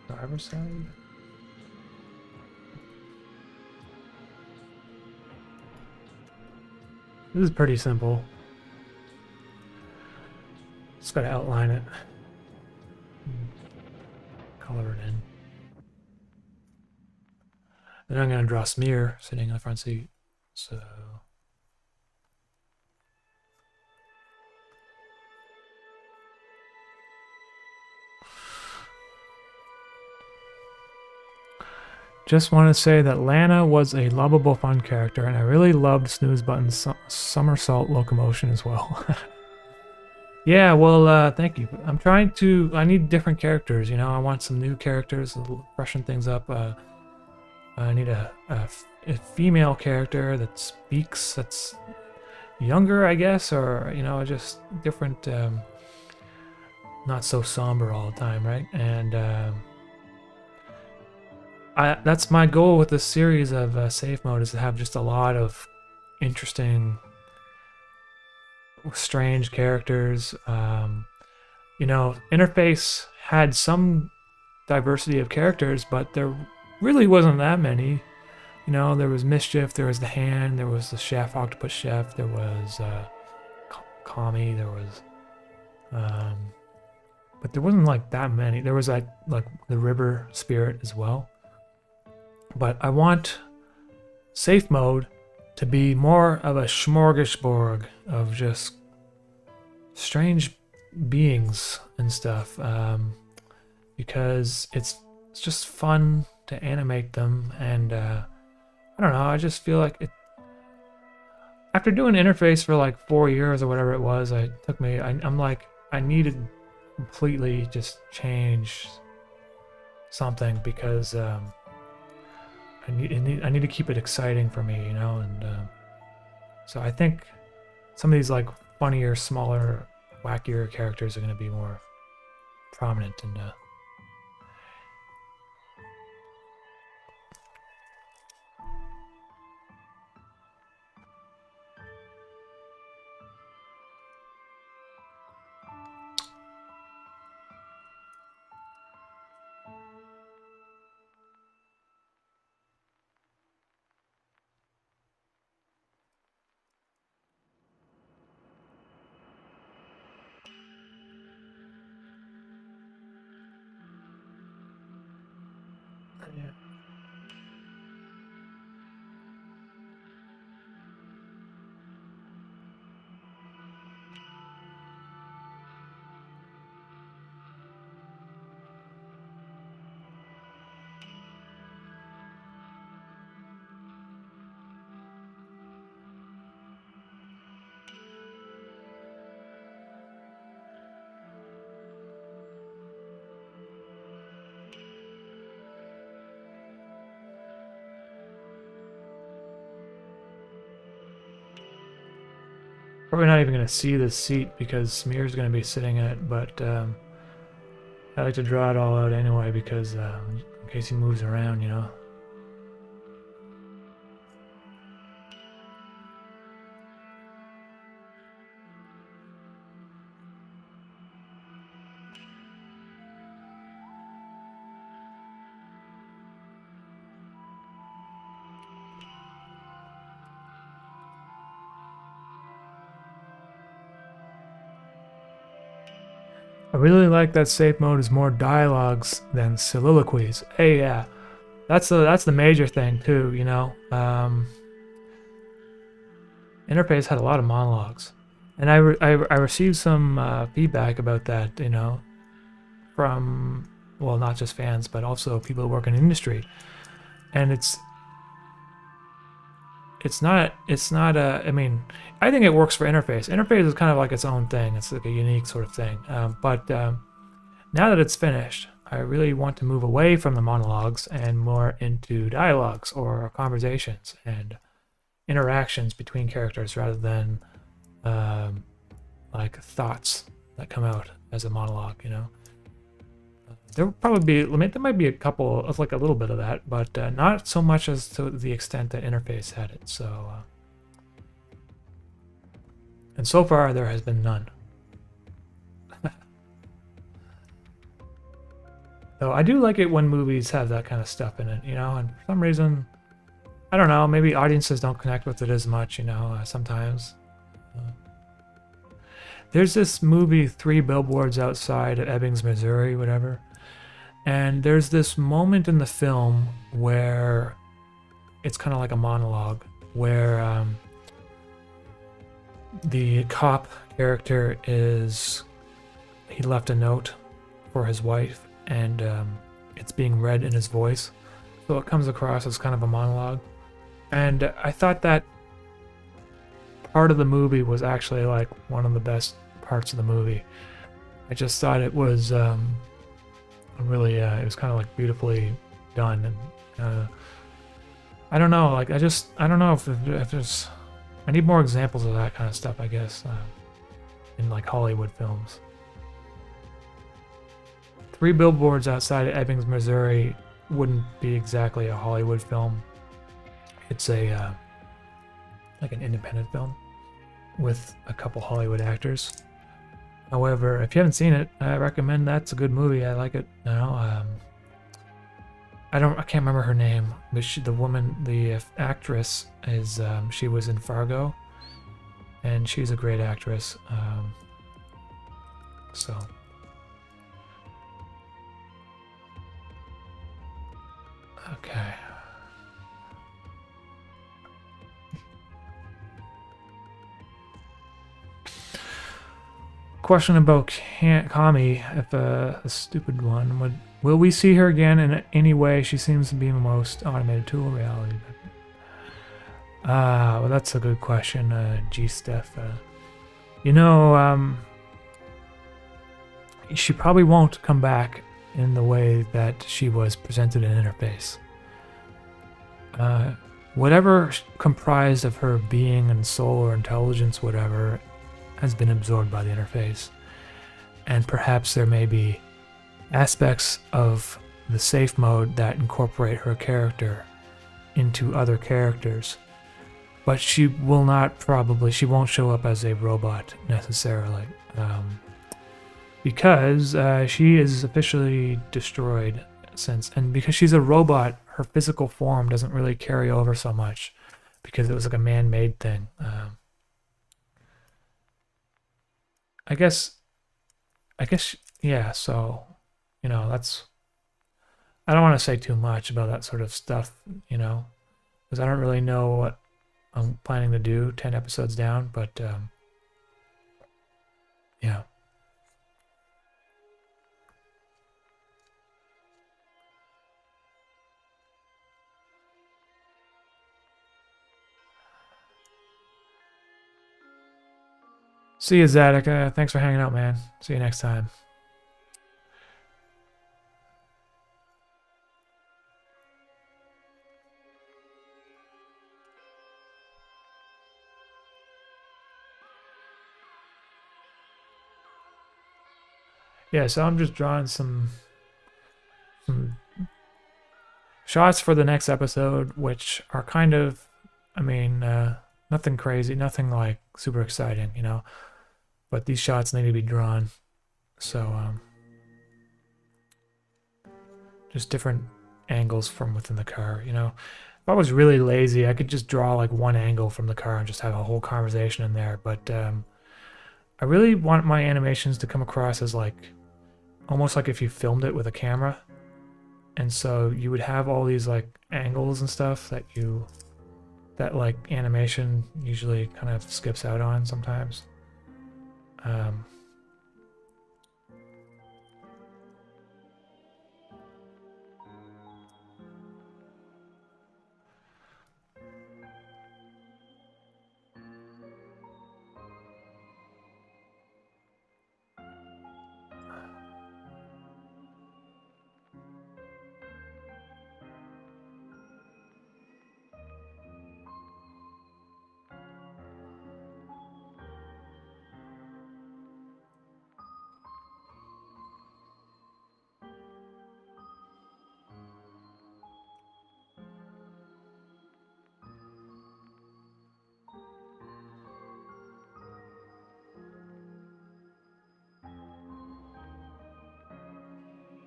Driver's side. This is pretty simple. Just gotta outline it. Color it in. Then I'm gonna draw Smear sitting in the front seat. So just want to say that Lana was a lovable, fun character, and I really loved Snooze Button's somersault locomotion as well. Yeah, well, thank you. I need different characters, you know. I want some new characters, freshen things up. I need a female character that speaks, that's younger, I guess, or, you know, just different, not so somber all the time, right? And that's my goal with this series of safe mode, is to have just a lot of interesting, strange characters. You know, Interface had some diversity of characters, but there really wasn't that many. You know, there was Mischief, there was the Hand, there was the Chef, Octopus Chef, there was Kami, there was but there wasn't like that many. There was like the River Spirit as well. But I want safe mode to be more of a smorgasbord of just strange beings and stuff, because it's just fun to animate them, and I don't know, I just feel like it, after doing Interface for like 4 years or whatever it was, I'm like, I needed completely just change something, because I need to keep it exciting for me, you know. And so I think some of these like funnier, smaller, wackier characters are going to be more prominent. And yeah. Probably not even going to see this seat because Smear's going to be sitting in it, but I like to draw it all out anyway, because in case he moves around, you know. I really like that safe mode is more dialogues than soliloquies. Hey, yeah, that's the major thing too, you know. Interface had a lot of monologues, and I received some feedback about that, you know, from, well, not just fans but also people who work in the industry, and it's not a, I mean, I think it works for interface. Interface is kind of like its own thing. It's like a unique sort of thing. But now that it's finished, I really want to move away from the monologues and more into dialogues or conversations and interactions between characters rather than um, like thoughts that come out as a monologue, you know. There will probably be, there might be a couple of like a little bit of that, but not so much as to the extent that interface had it. So, and so far there has been none. Though I do like it when movies have that kind of stuff in it, you know, and for some reason, I don't know, maybe audiences don't connect with it as much, you know, sometimes. There's this movie, Three Billboards Outside of Ebbings, Missouri, whatever. And there's this moment in the film where it's kind of like a monologue where the cop character he left a note for his wife and it's being read in his voice. So it comes across as kind of a monologue. And I thought that part of the movie was actually like one of the best parts of the movie. I just thought it was really it was kind of like beautifully done, and I don't know, like I don't know if there's, I need more examples of that kind of stuff, I guess, in like Hollywood films. Three Billboards Outside of Ebbings, Missouri wouldn't be exactly a Hollywood film. It's a like an independent film with a couple Hollywood actors. However, if you haven't seen it, I recommend. That's a good movie. I like it now. I can't remember her name, but the actress is, she was in Fargo, and she's a great actress. So. Okay. Question about Kami, if a stupid one. Will we see her again in any way? She seems to be the most automated tool of reality. Well, that's a good question, G-Steph. You know, she probably won't come back in the way that she was presented in Interface. Whatever comprised of her being and soul or intelligence, whatever, has been absorbed by the interface. And perhaps there may be aspects of the safe mode that incorporate her character into other characters. But she won't show up as a robot necessarily. Because she is officially destroyed and because she's a robot, her physical form doesn't really carry over so much because it was like a man-made thing. I guess, yeah, so, you know, I don't want to say too much about that sort of stuff, you know, because I don't really know what I'm planning to do 10 episodes down, but, yeah. See you, Zadok. Thanks for hanging out, man. See you next time. Yeah, so I'm just drawing some shots for the next episode, which are kind of, I mean, nothing crazy, nothing like super exciting, you know. But these shots need to be drawn, so just different angles from within the car, you know. If I was really lazy, I could just draw like one angle from the car and just have a whole conversation in there. But I really want my animations to come across as like almost like if you filmed it with a camera. And so you would have all these like angles and stuff that like animation usually kind of skips out on sometimes.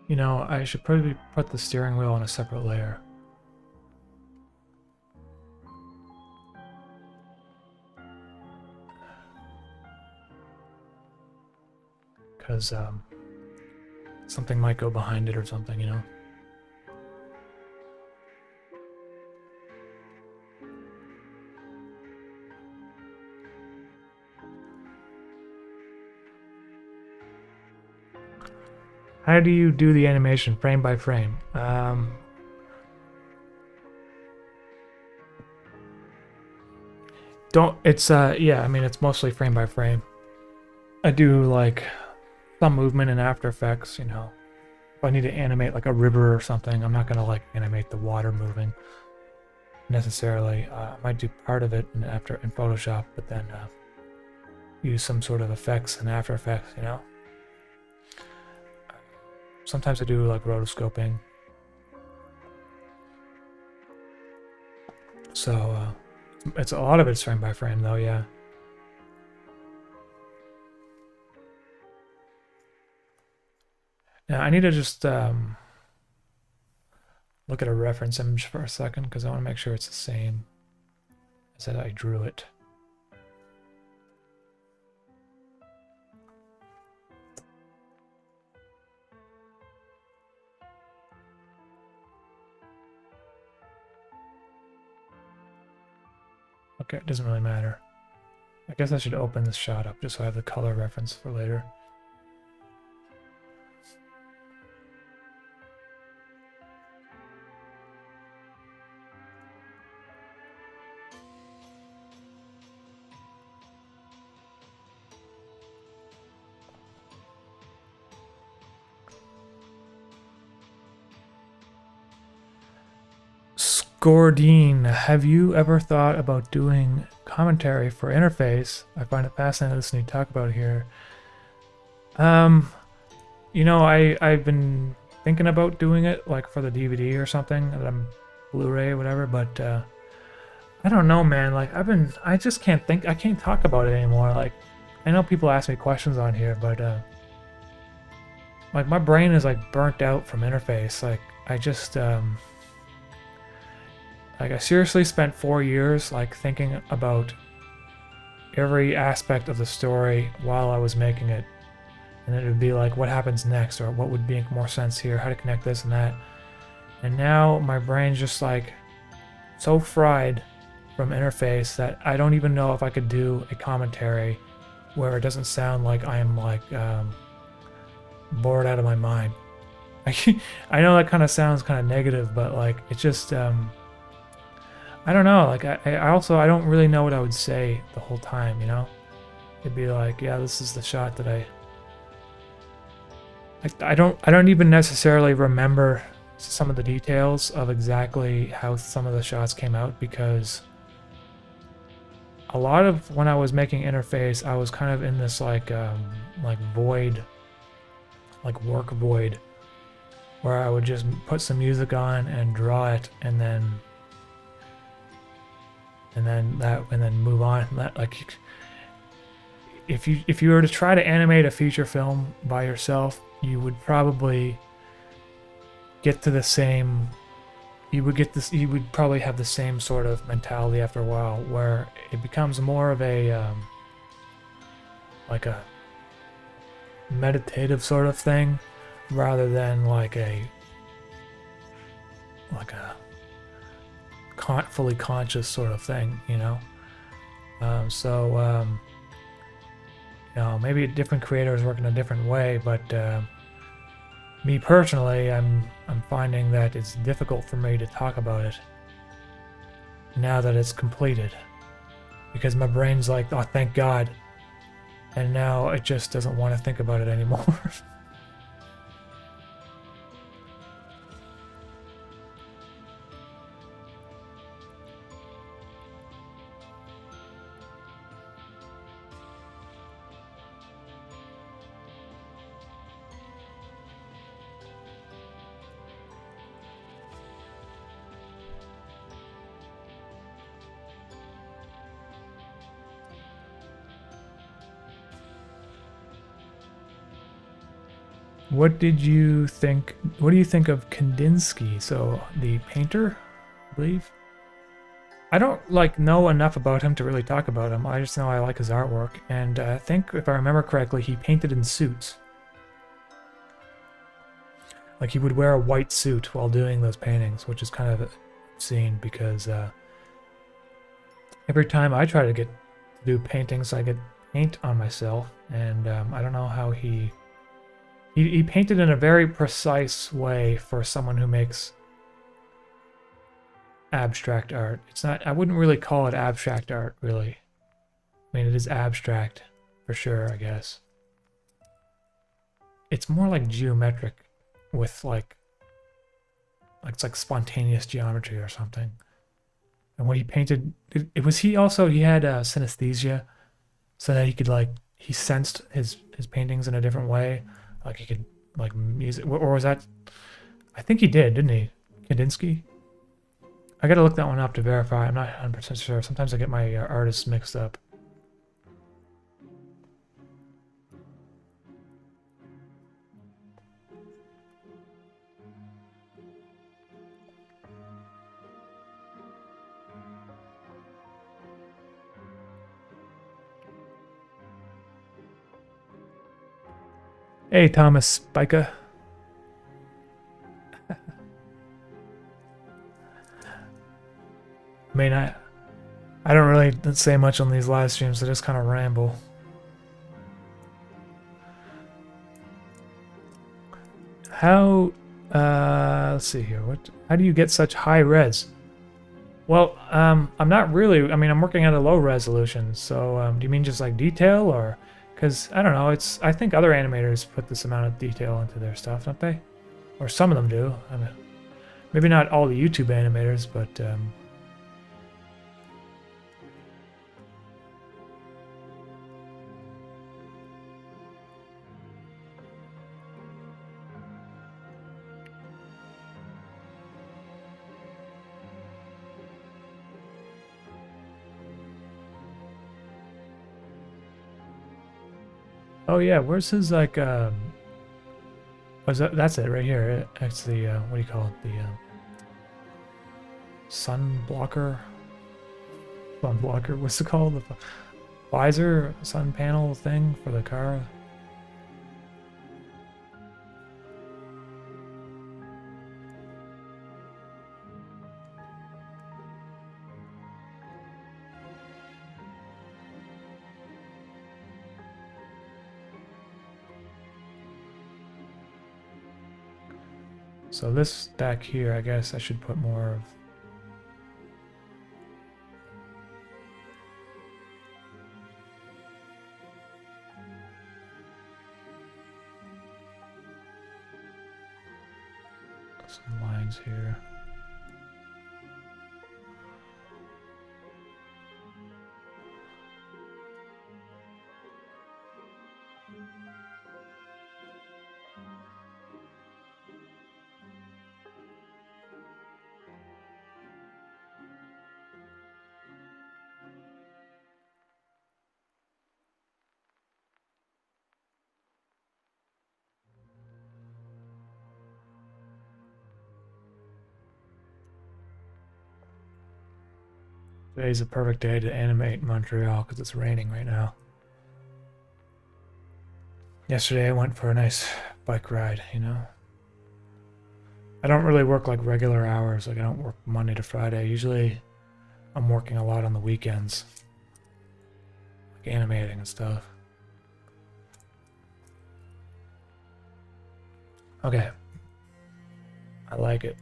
You know, I should probably put the steering wheel on a separate layer. Because something might go behind it or something, you know? How do you do the animation frame by frame? Yeah, I mean, it's mostly frame by frame. I do like some movement in After Effects, you know. If I need to animate like a river or something, I'm not gonna like animate the water moving necessarily. I might do part of it in Photoshop, but then use some sort of effects in After Effects, you know. Sometimes I do like rotoscoping. So it's a lot of it's frame by frame though, yeah. Now I need to just look at a reference image for a second because I want to make sure it's the same as that I drew it. Okay, it doesn't really matter. I guess I should open this shot up just so I have the color reference for later. Gordine, have you ever thought about doing commentary for Interface? I find it fascinating listening to talk about it here. You know, I've been thinking about doing it like for the DVD or something, that I'm Blu-ray or whatever, but I don't know, man. Like I just can't think. I can't talk about it anymore. Like I know people ask me questions on here, but like my brain is like burnt out from Interface. Like I just like I seriously spent 4 years like thinking about every aspect of the story while I was making it. And it would be like, what happens next? Or what would make more sense here? How to connect this and that. And now my brain's just like so fried from Interface that I don't even know if I could do a commentary where it doesn't sound like I'm like bored out of my mind. I know that kind of sounds kind of negative, but like it's just I don't know. Like I also I don't really know what I would say the whole time. You know, it'd be like, yeah, this is the shot that I don't even necessarily remember some of the details of exactly how some of the shots came out because a lot of when I was making Interface, I was kind of in this like void, like work void, where I would just put some music on and draw it, and then move on. Like if you were to try to animate a feature film by yourself, you would probably get to the same. You would probably have the same sort of mentality after a while, where it becomes more of a like a meditative sort of thing, rather than like a fully conscious sort of thing, you know. You know, maybe different creators work in a different way, but me personally, I'm finding that it's difficult for me to talk about it now that it's completed, because my brain's like, oh, thank God, and now it just doesn't want to think about it anymore. What did you think? What do you think of Kandinsky? So the painter, I believe. I don't like know enough about him to really talk about him. I just know I like his artwork, and I think if I remember correctly, he painted in suits. Like he would wear a white suit while doing those paintings, which is kind of obscene because every time I try to get to do paintings, I get paint on myself, and I don't know how he painted in a very precise way for someone who makes abstract art. It's not, I wouldn't really call it abstract art, really. I mean, it is abstract for sure, I guess. It's more like geometric with like it's like spontaneous geometry or something. And what he painted, it was he also, he had synesthesia, so that he could like, he sensed his paintings in a different way. Like he could like music, or was that? I think he did, didn't he? Kandinsky. I gotta look that one up to verify. I'm not 100% sure. Sometimes I get my artists mixed up. Hey, Thomas Spica. I mean, I don't really say much on these live streams. I just kind of ramble. How? Let's see here. How do you get such high res? Well, I'm not really. I mean, I'm working at a low resolution. So, do you mean just like detail, or? Because I don't know. I think other animators put this amount of detail into their stuff, don't they? Or some of them do. I mean, maybe not all the YouTube animators, but. Oh yeah, where's his like that's it right here. It's the what do you call it? The sun blocker. Sun blocker. What's it called? The visor, sun panel thing for the car. So this back here, I guess I should put more of. Some lines here. Today's a perfect day to animate in Montreal because it's raining right now. Yesterday I went for a nice bike ride, you know. I don't really work like regular hours, like I don't work Monday to Friday. Usually I'm working a lot on the weekends. Like animating and stuff. Okay. I like it.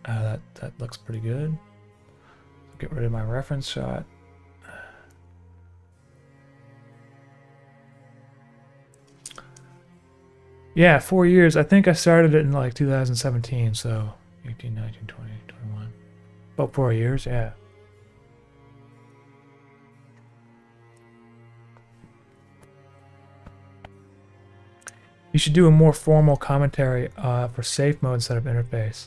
That looks pretty good. Get rid of my reference shot. Yeah, 4 years. I think I started it in like 2017, so 18, 19, 20, 21. About 4 years, yeah. You should do a more formal commentary for safe mode instead of interface.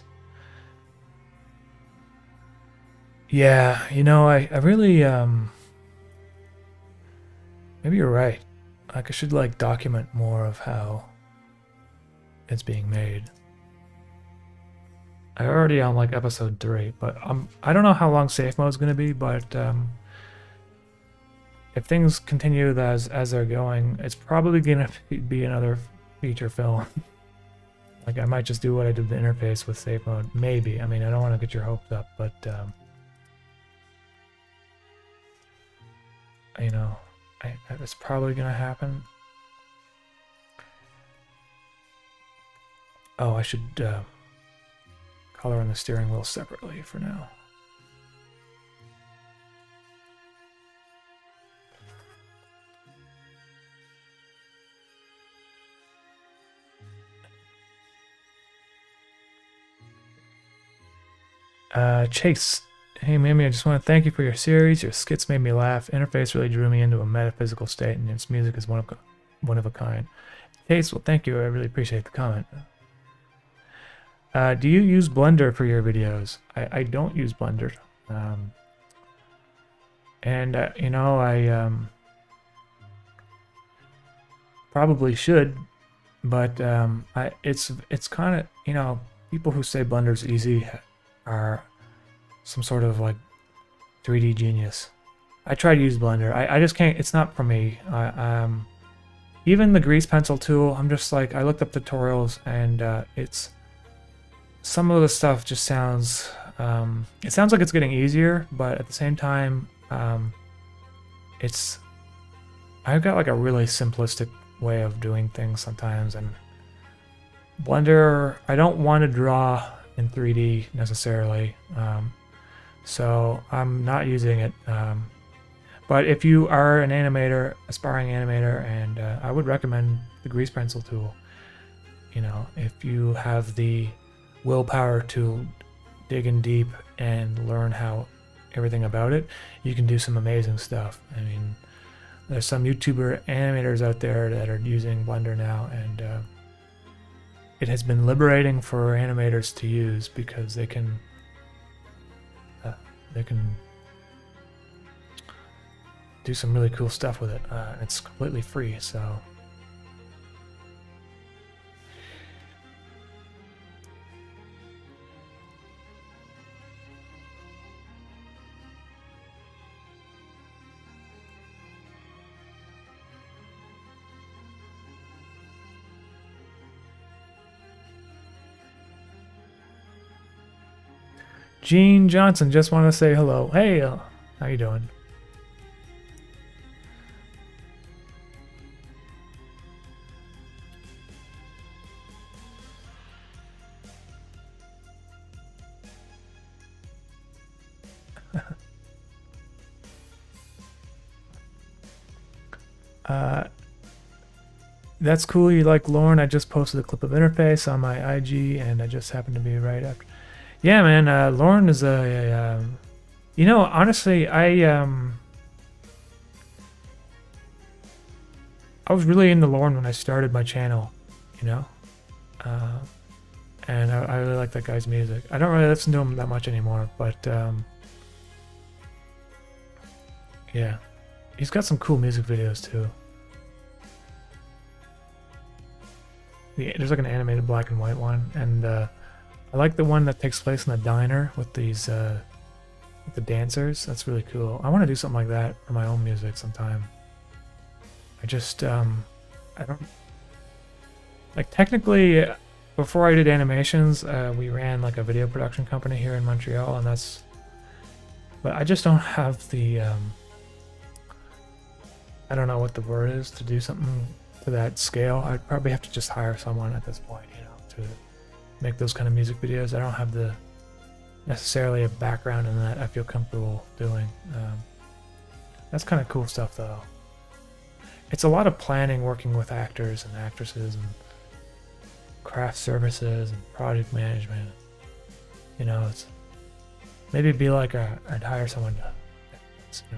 Yeah, you know, I really, maybe you're right. Like, I should, like, document more of how it's being made. I'm already on like episode 3, but I don't know how long safe mode is going to be, but if things continue as they're going, it's probably going to be another feature film. Like, I might just do what I did with the interface with safe mode. Maybe. I mean, I don't want to get your hopes up, but you know, it's probably going to happen. Oh, I should color on the steering wheel separately for now. Chase, hey Mimi, I just want to thank you for your series. Your skits made me laugh. Interface really drew me into a metaphysical state, and its music is one of a kind. Chase, well, thank you. I really appreciate the comment. Do you use Blender for your videos? I don't use Blender, and you know, I probably should, but it's kind of, you know, people who say Blender's easy are some sort of like 3D genius. I try to use Blender. I just can't. It's not for me. Even the grease pencil tool, I'm just like, I looked up tutorials, and it's, some of the stuff just sounds, it sounds like it's getting easier, but at the same time, I've got like a really simplistic way of doing things sometimes, and Blender, I don't want to draw in 3D necessarily, so I'm not using it. But if you are an animator, aspiring animator, and I would recommend the grease pencil tool. You know, if you have the willpower to dig in deep and learn how everything about it, you can do some amazing stuff. I mean, there's some YouTuber animators out there that are using Blender now, and it has been liberating for animators to use, because they can do some really cool stuff with it. It's completely free, so. Gene Johnson, just want to say hello. Hey, how you doing? That's cool. You like Lauren? I just posted a clip of Interface on my IG, and I just happened to be right after. Yeah, man. Lauren is you know, honestly, I was really into Lauren when I started my channel, you know, and I really like that guy's music. I don't really listen to him that much anymore, but yeah, he's got some cool music videos too. There's like an animated black and white one, and I like the one that takes place in the diner with these with the dancers. That's really cool. I want to do something like that for my own music sometime. I just I don't, like, technically before I did animations, we ran like a video production company here in Montreal, and that's, but I just don't have the I don't know what the word is to do something to that scale. I'd probably have to just hire someone at this point, you know, to make those kind of music videos. I don't have the necessarily a background in that I feel comfortable doing. That's kind of cool stuff though. It's a lot of planning, working with actors and actresses and craft services and project management. You know, it's maybe it'd be like I'd hire someone to, you know.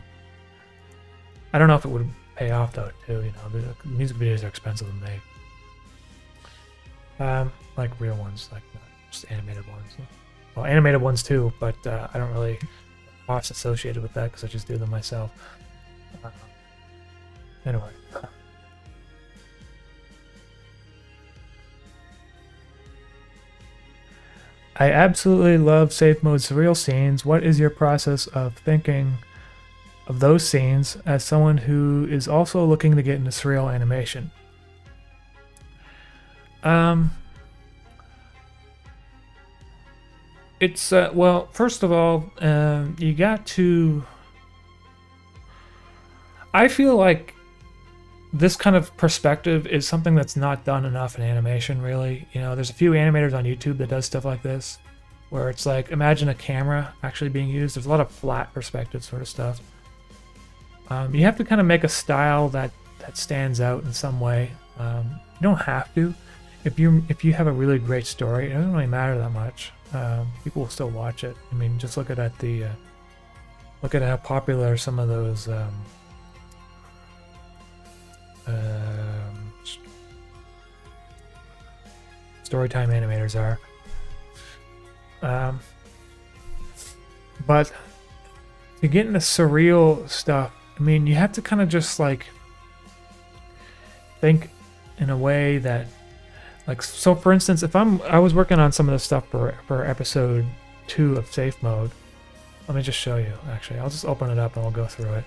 I don't know if it would pay off though too, you know. The music videos are expensive to make. Like real ones, like not just animated ones. Well, animated ones too, but I don't really costs associated with that because I just do them myself. Anyway. I absolutely love safe mode surreal scenes. What is your process of thinking of those scenes as someone who is also looking to get into surreal animation? Um, it's well, first of all, you got to. I feel like this kind of perspective is something that's not done enough in animation, really. You know, there's a few animators on YouTube that does stuff like this, where it's like, imagine a camera actually being used. There's a lot of flat perspective sort of stuff. You have to kind of make a style that stands out in some way. You don't have to. If you have a really great story, it doesn't really matter that much. People will still watch it. I mean, just look at look at how popular some of those storytime animators are. But to get into surreal stuff, I mean, you have to kind of just like think in a way that, like, so for instance, if I was working on some of the stuff for episode 2 of Safe Mode. Let me just show you, actually. I'll just open it up and we'll go through it.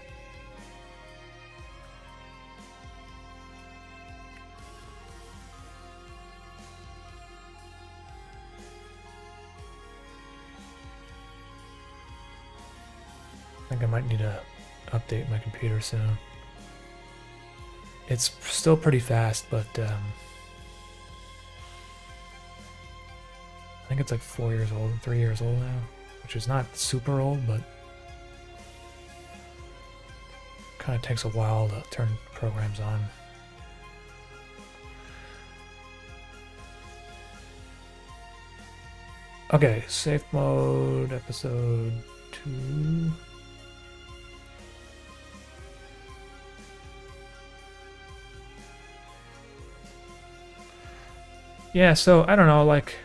I think I might need to update my computer soon. It's still pretty fast, but I think it's like 4 years old, 3 years old now, which is not super old, but kind of takes a while to turn programs on. Okay, safe mode, episode 2. Yeah, so I don't know, like,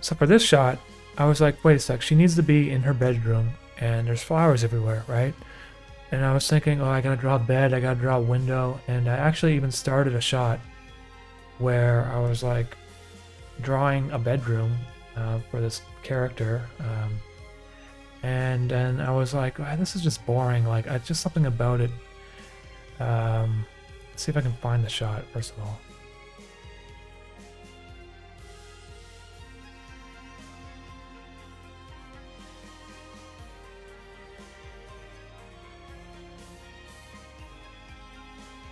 so for this shot, I was like, wait a sec, she needs to be in her bedroom and there's flowers everywhere, right? And I was thinking, oh, I gotta draw a bed, I gotta draw a window, and I actually even started a shot where I was like drawing a bedroom for this character, and then I was like, oh, this is just boring, like, just something about it. Let's see if I can find the shot, first of all.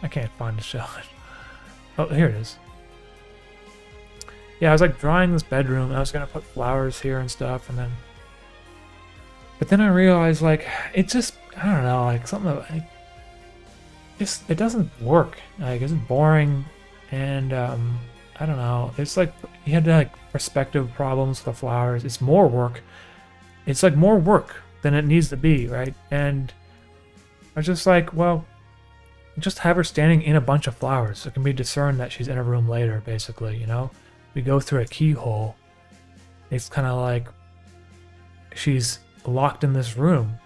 I can't find the shot. Oh, here it is. Yeah, I was like drawing this bedroom, and I was gonna put flowers here and stuff, and then... But then I realized, like, it just, I don't know, like, something like... Just, it doesn't work. Like, it's boring, and I don't know. It's like you had like perspective problems with the flowers. It's more work. It's like more work than it needs to be, right? And I was just like, well, just have her standing in a bunch of flowers. It can be discerned that she's in a room later, basically. You know, we go through a keyhole. It's kind of like she's locked in this room.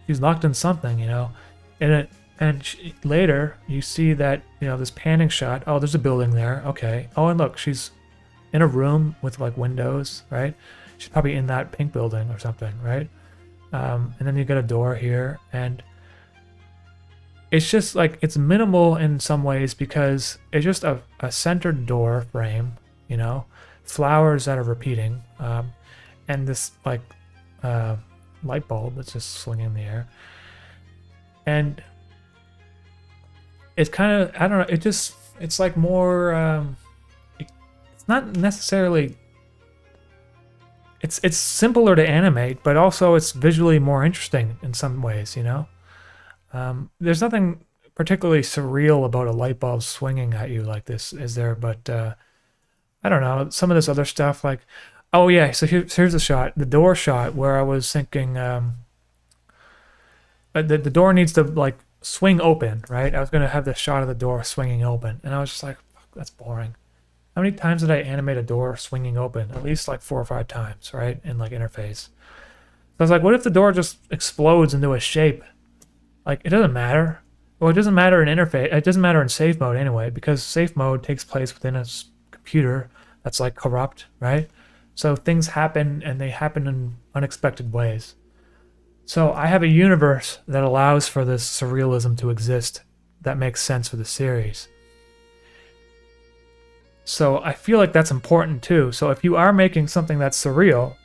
She's locked in something, you know, and later, you see that, you know, this panning shot. Oh, there's a building there. Okay. Oh, and look, she's in a room with, like, windows, right? She's probably in that pink building or something, right? And then you got a door here. And it's just, like, it's minimal in some ways because it's just a centered door frame, you know? Flowers that are repeating. And this, like, light bulb that's just swinging in the air. And... it's kind of, I don't know, it's like more, it's not necessarily, it's simpler to animate, but also it's visually more interesting in some ways, you know? There's nothing particularly surreal about a light bulb swinging at you like this, is there? But, I don't know, some of this other stuff, like, oh yeah, so here's the shot, the door shot, where I was thinking, the door needs to, like, swing open, right? I was going to have the shot of the door swinging open, and I was just like, fuck, that's boring. How many times did I animate a door swinging open? At least like 4 or 5 times, right? In like interface. So I was like, what if the door just explodes into a shape? Like, it doesn't matter. Well, it doesn't matter in interface. It doesn't matter in safe mode anyway, because safe mode takes place within a computer that's like corrupt, right? So things happen, and they happen in unexpected ways. So I have a universe that allows for this surrealism to exist that makes sense for the series. So I feel like that's important too. So if you are making something that's surreal,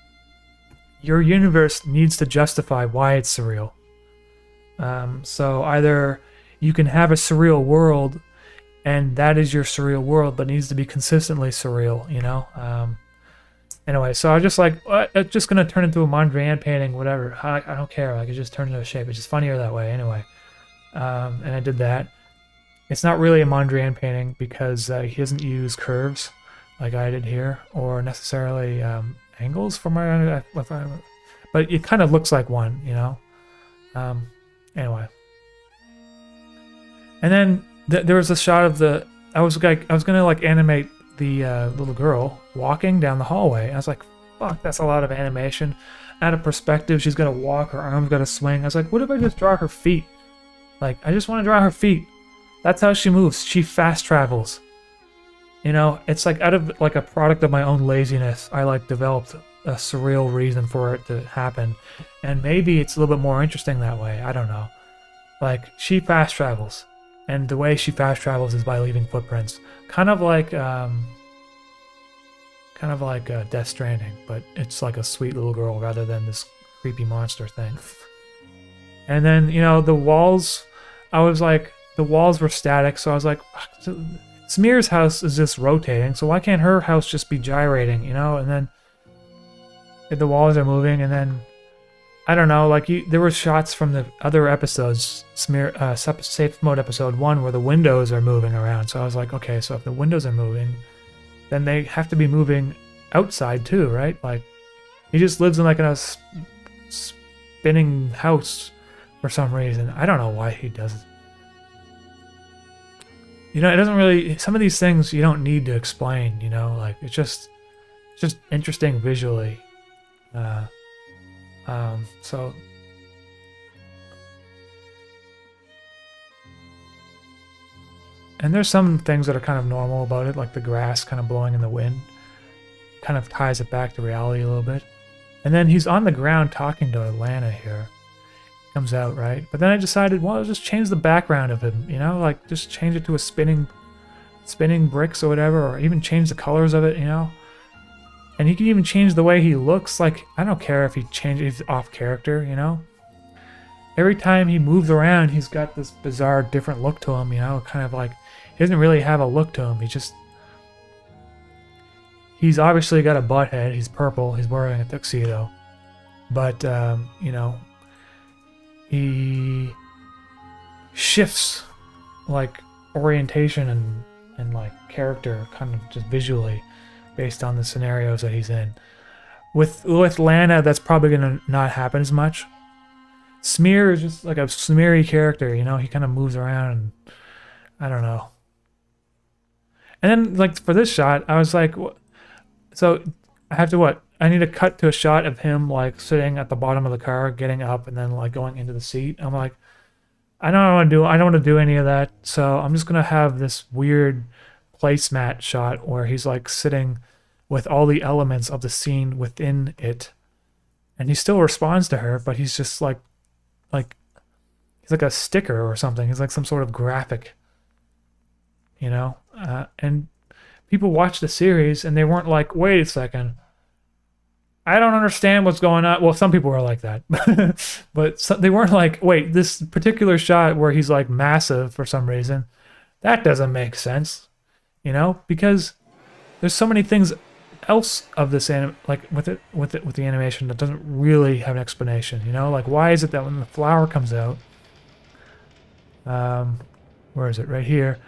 your universe needs to justify why it's surreal. So either you can have a surreal world, and that is your surreal world, but needs to be consistently surreal, you know? Anyway, so I was just like, what? It's just gonna turn into a Mondrian painting, whatever. I don't care. Like, it just turned into a shape. It's just funnier that way, anyway. And I did that. It's not really a Mondrian painting because he doesn't use curves like I did here, or necessarily angles for my. But it kind of looks like one, you know. Anyway, and then there was a shot of the. I was gonna like animate the little girl walking down the hallway. I was like, fuck, that's a lot of animation. Out of perspective, she's gonna walk, her arms gotta swing. I was like, what if I just draw her feet? Like, I just want to draw her feet. That's how she moves. She fast travels. You know, it's like out of like a product of my own laziness, I like developed a surreal reason for it to happen. And maybe it's a little bit more interesting that way. I don't know. Like, she fast travels. And the way she fast travels is by leaving footprints. Kind of like Death Stranding, but it's like a sweet little girl rather than this creepy monster thing. And then, you know, the walls, the walls were static, so I was like, Smear's house is just rotating, so why can't her house just be gyrating, you know? And then the walls are moving, and then, I don't know, like, there were shots from the other episodes, Safe Mode episode 1, where the windows are moving around, so I was like, okay, so if the windows are moving, then they have to be moving outside too, right? Like, he just lives in like a spinning house for some reason. I don't know why he does it. You know, it doesn't really, some of these things you don't need to explain, you know, like it's just interesting visually. So and there's some things that are kind of normal about it, like the grass kind of blowing in the wind. Kind of ties it back to reality a little bit. And then he's on the ground talking to Atlanta here. Comes out, right? But then I decided, well, I'll just change the background of him, you know? Like, just change it to a spinning bricks or whatever, or even change the colors of it, you know? And he can even change the way he looks. Like, I don't care if he changes off character, you know? Every time he moves around, he's got this bizarre, different look to him, you know? Kind of like, he doesn't really have a look to him. He's obviously got a butt head. He's purple. He's wearing a tuxedo. But, you know, he shifts, like, orientation and like, character kind of just visually based on the scenarios that he's in. With Lana, that's probably going to not happen as much. Smear is just like a smeary character, you know? He kind of moves around and I don't know. And then, like, for this shot, I was like, so I have to what? I need to cut to a shot of him, like, sitting at the bottom of the car, getting up, and then, like, going into the seat. I'm like, I don't want to do any of that, so I'm just going to have this weird placemat shot where he's, like, sitting with all the elements of the scene within it. And he still responds to her, but he's just, like he's like a sticker or something. He's like some sort of graphic, you know? And people watched the series, and they weren't like, wait a second, I don't understand what's going on. Well, some people were like that, but they weren't like, wait, this particular shot where he's like massive for some reason, that doesn't make sense, you know? Because there's so many things else of this like with the animation that doesn't really have an explanation, you know? Like, why is it that when the flower comes out, where is it? Right here,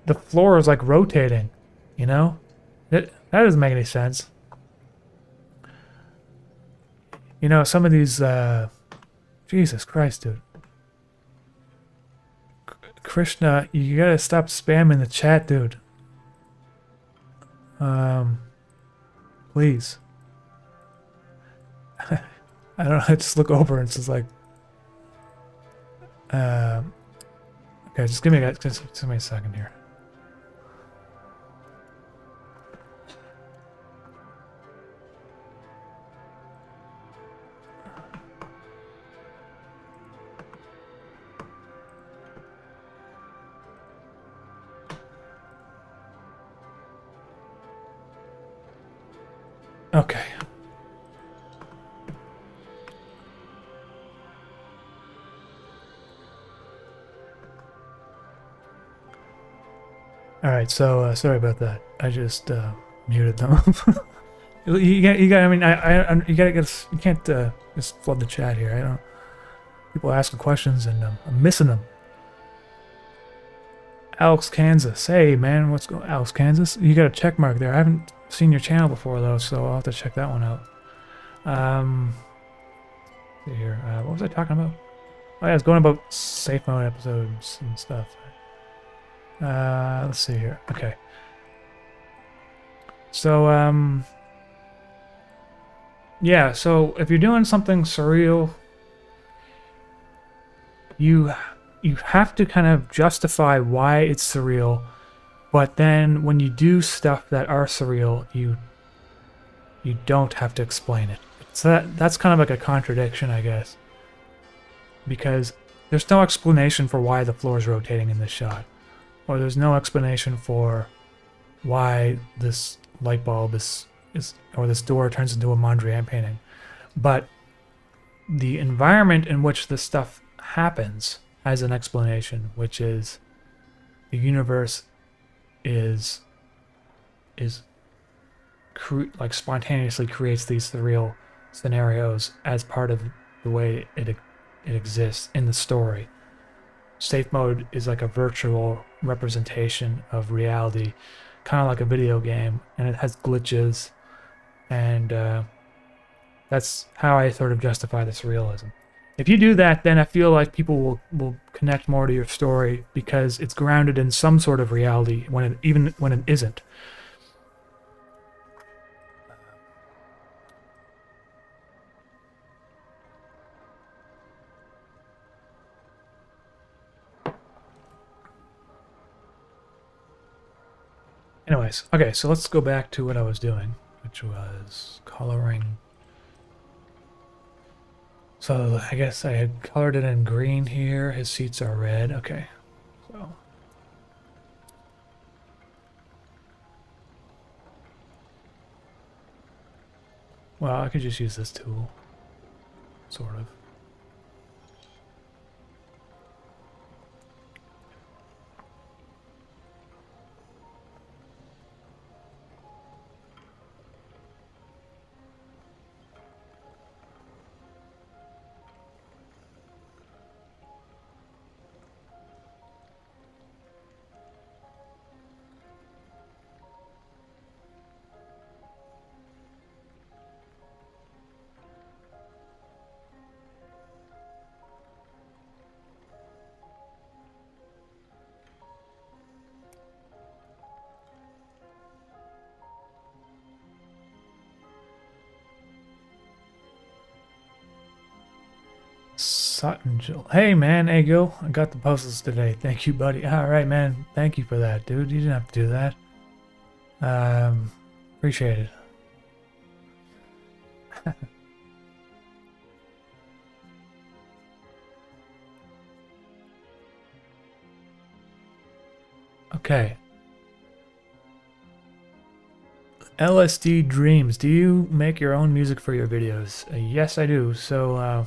the floor is like rotating, you know? That doesn't make any sense. You know, some of these, Jesus Christ, dude. Krishna, you gotta stop spamming the chat, dude. Please. I don't know, I just look over and it's just like, okay, just give me a second here. Okay. All right. So sorry about that. I just muted them. You got. I mean, you gotta get. You can't just flood the chat here. I don't. People asking questions and I'm missing them. Alex, Kansas. Hey, man, what's going? Alex, Kansas. You got a check mark there. I haven't seen your channel before though, so I'll have to check that one out. See here. What was I talking about? Oh yeah, I was going about safe mode episodes and stuff. Let's see here. Okay. So yeah. So if you're doing something surreal, you have to kind of justify why it's surreal, but then when you do stuff that are surreal, you don't have to explain it. So that's kind of like a contradiction, I guess, because there's no explanation for why the floor is rotating in this shot, or there's no explanation for why this light bulb is or this door turns into a Mondrian painting, but the environment in which this stuff happens has an explanation, which is the universe is like spontaneously creates these surreal scenarios as part of the way it exists in the story. Safe mode is like a virtual representation of reality, kind of like a video game, and it has glitches, and that's how I sort of justify this realism. If you do that, then I feel like people will connect more to your story because it's grounded in some sort of reality even when it isn't. Anyways, okay, so let's go back to what I was doing, which was coloring. So I guess I had colored it in green here. His seats are red. Okay, so well, I could just use this tool, sort of. Sutton Jill. Hey man, hey Gil, I got the puzzles today. Thank you, buddy. Alright man, thank you for that, dude. You didn't have to do that. Appreciate it. Okay. LSD Dreams. Do you make your own music for your videos? Yes, I do. So,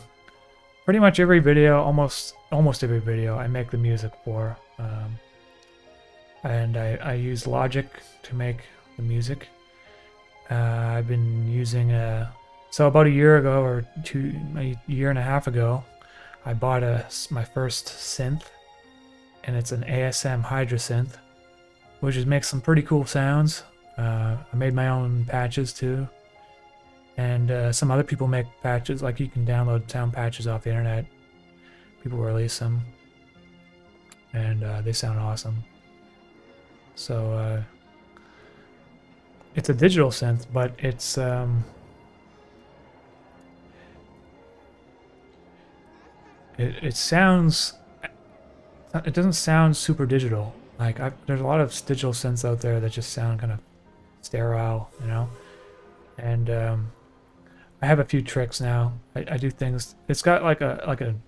pretty much every video, almost every video, I make the music for. And I use Logic to make the music. I've been using so about a year ago or a year and a half ago, I bought my first synth, and it's an ASM Hydra synth, which makes some pretty cool sounds. I made my own patches too, and some other people make patches. Like you can download sound patches off the internet. People release them, and they sound awesome. So it's a digital synth, but it's it sounds. It doesn't sound super digital. Like there's a lot of digital synths out there that just sound kind of sterile, you know. And I have a few tricks now. I do things. It's got like an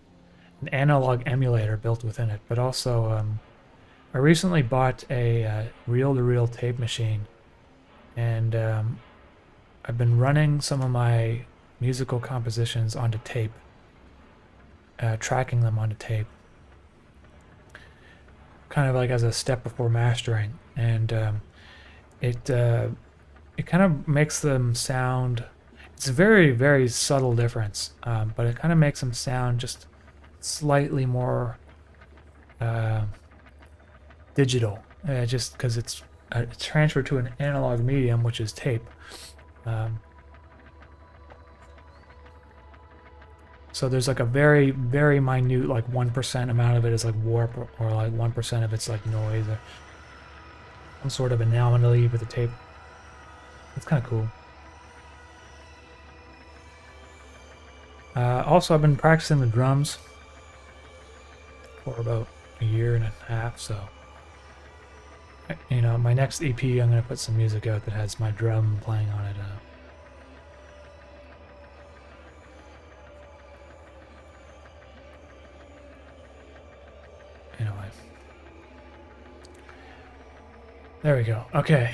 analog emulator built within it, but also I recently bought a reel-to-reel tape machine, and I've been running some of my musical compositions onto tape, tracking them onto tape, kind of like as a step before mastering, and it kind of makes them sound. It's a very, very subtle difference, but it kind of makes them sound just slightly more digital, just because it's transferred to an analog medium, which is tape. So there's like a very, very minute, like 1% amount of it is like warp, or like 1% of it's like noise, or some sort of anomaly with the tape. It's kind of cool. Also, I've been practicing the drums for about a year and a half, so you know, my next EP, I'm gonna put some music out that has my drum playing on it. Anyway, there we go. Okay.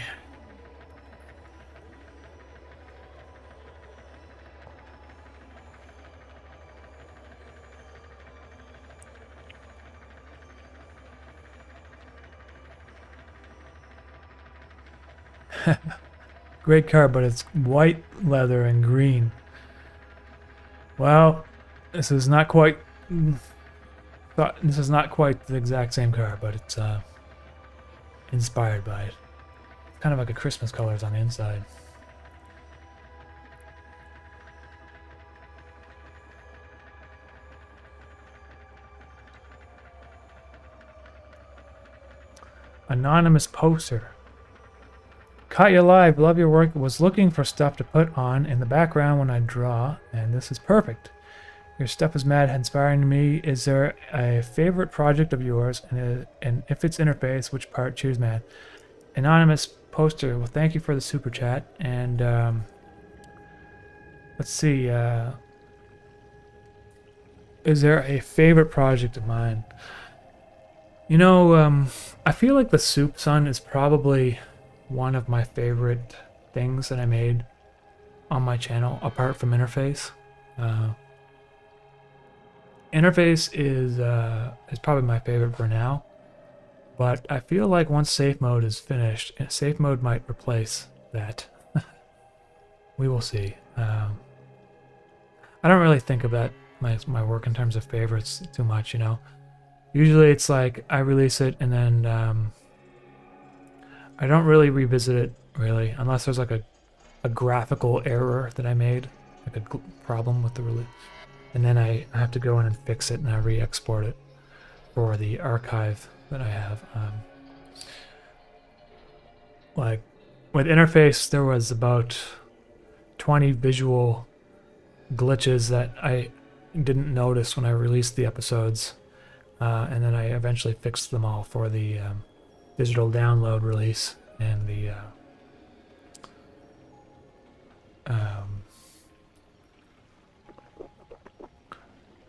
Great car, but it's white leather and green. Well, this is not quite. This is not quite the exact same car, but it's inspired by it. It's kind of like a Christmas colors on the inside. Anonymous poster. Caught you live, love your work, was looking for stuff to put on in the background when I draw, and this is perfect. Your stuff is mad inspiring to me. Is there a favorite project of yours, and if it's interface, which part? Choose, man. Anonymous poster, well thank you for the super chat, and let's see, is there a favorite project of mine? You know, I feel like the Soup Sun is probably one of my favorite things that I made on my channel, apart from Interface. Interface is probably my favorite for now, but I feel like once safe mode is finished, safe mode might replace that. We will see. I don't really think of that my work in terms of favorites too much, you know. Usually it's like I release it and then I don't really revisit it, really, unless there's like a graphical error that I made, like a problem with the release. And then I have to go in and fix it, and I re-export it for the archive that I have. Like, with Interface, there was about 20 visual glitches that I didn't notice when I released the episodes. And then I eventually fixed them all for the digital download release and the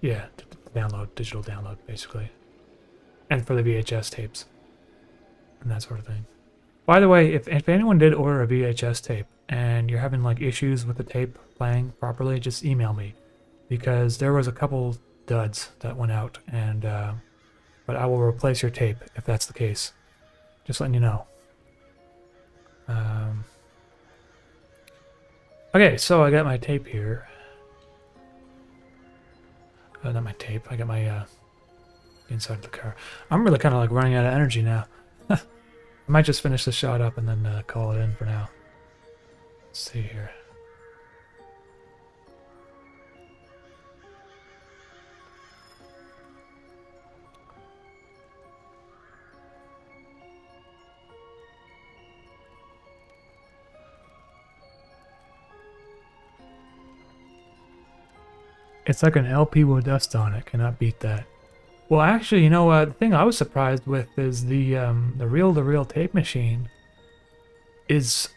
yeah, digital download basically, and for the VHS tapes and that sort of thing. By the way, if anyone did order a VHS tape and you're having like issues with the tape playing properly, just email me, because there was a couple duds that went out, and but I will replace your tape if that's the case. Just letting you know. Okay, so I got my tape here. Not my tape. I got my inside of the car. I'm really kind of like running out of energy now. I might just finish the shot up and then call it in for now. Let's see here. It's like an LP with dust on it. Cannot beat that. Well, actually, you know, the thing I was surprised with is the reel-to-reel tape machine is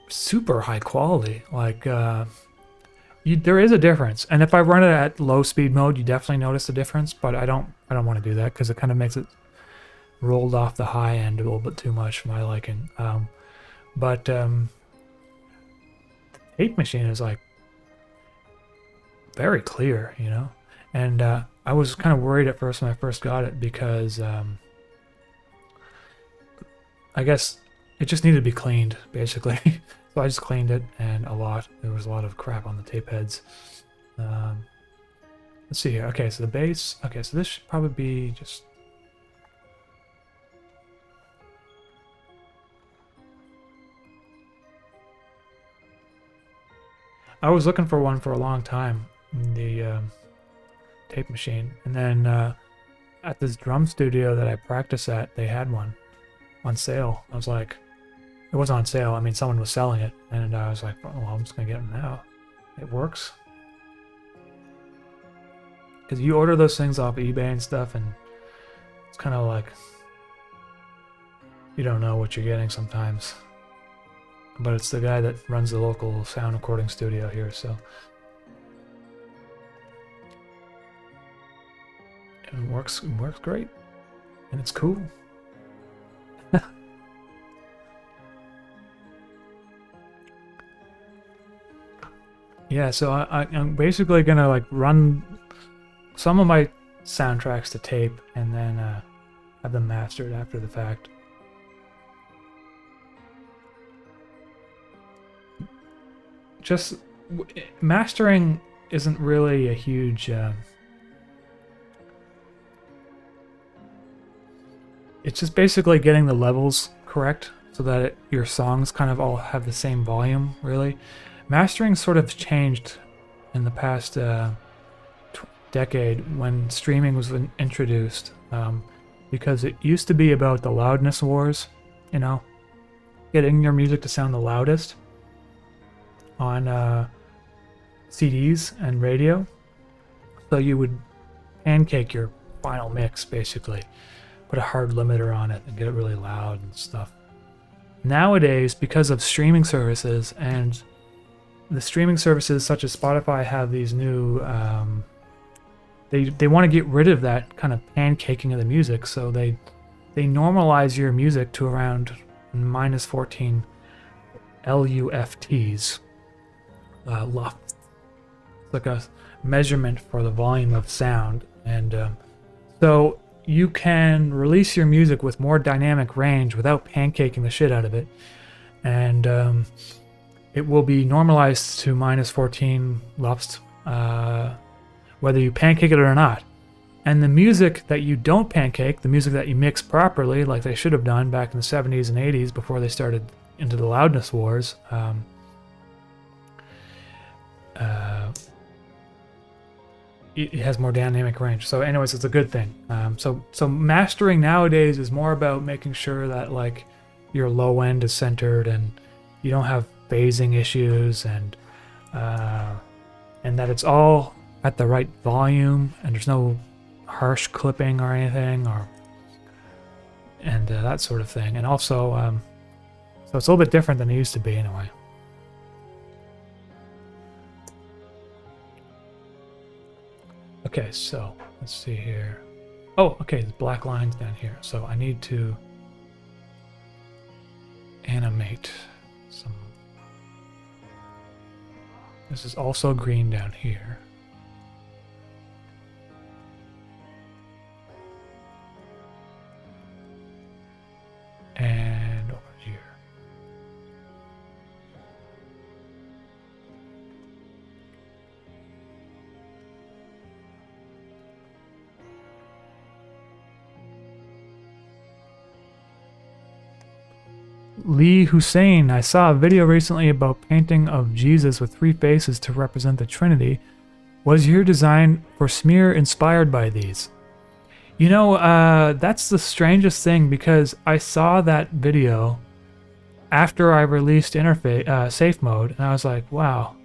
super high quality. Like, there is a difference, and if I run it at low speed mode, you definitely notice the difference. But I don't want to do that because it kind of makes it rolled off the high end a little bit too much for my liking. tape machine is like very clear, you know. And I was kind of worried at first when I first got it because I guess it just needed to be cleaned, basically. So I just cleaned it, and a lot. There was a lot of crap on the tape heads. Let's see here. Okay, so the bass. Okay, so this should probably be just... I was looking for one for a long time, the tape machine. And then at this drum studio that I practice at, they had one on sale. I was like, it wasn't on sale. I mean, someone was selling it. And I was like, oh, well, I'm just going to get it now. It works. Because you order those things off eBay and stuff, and it's kind of like you don't know what you're getting sometimes. But it's the guy that runs the local sound recording studio here, so. And it works great. And it's cool. Yeah, so I'm basically gonna like run some of my soundtracks to tape and then have them mastered after the fact. Just mastering isn't really a huge it's just basically getting the levels correct so that your songs kind of all have the same volume, really. Mastering sort of changed in the past decade when streaming was introduced, because it used to be about the loudness wars, you know, getting your music to sound the loudest on CDs and radio. So you would pancake your final mix, basically, put a hard limiter on it and get it really loud and stuff. Nowadays, because of streaming services, and the streaming services such as Spotify have these new they want to get rid of that kind of pancaking of the music, so they normalize your music to around minus 14 LUFTs. LUFT. It's like a measurement for the volume of sound, and so you can release your music with more dynamic range without pancaking the shit out of it, and it will be normalized to minus 14 LUFTs, whether you pancake it or not. And the music that you don't pancake, the music that you mix properly, like they should have done back in the 70s and 80s before they started into the loudness wars, it has more dynamic range. So anyways, it's a good thing. So mastering nowadays is more about making sure that like your low end is centered and you don't have phasing issues, and that it's all at the right volume and there's no harsh clipping or anything, and that sort of thing. And also, so it's a little bit different than it used to be anyway. Okay, so let's see here. Oh, okay, there's black lines down here. So I need to animate some. This is also green down here. And over here. Lee Hussein, I saw a video recently about painting of Jesus with 3 faces to represent the Trinity. Was your design for smear inspired by these? You know, that's the strangest thing, because I saw that video after I released safe mode, and I was like, wow,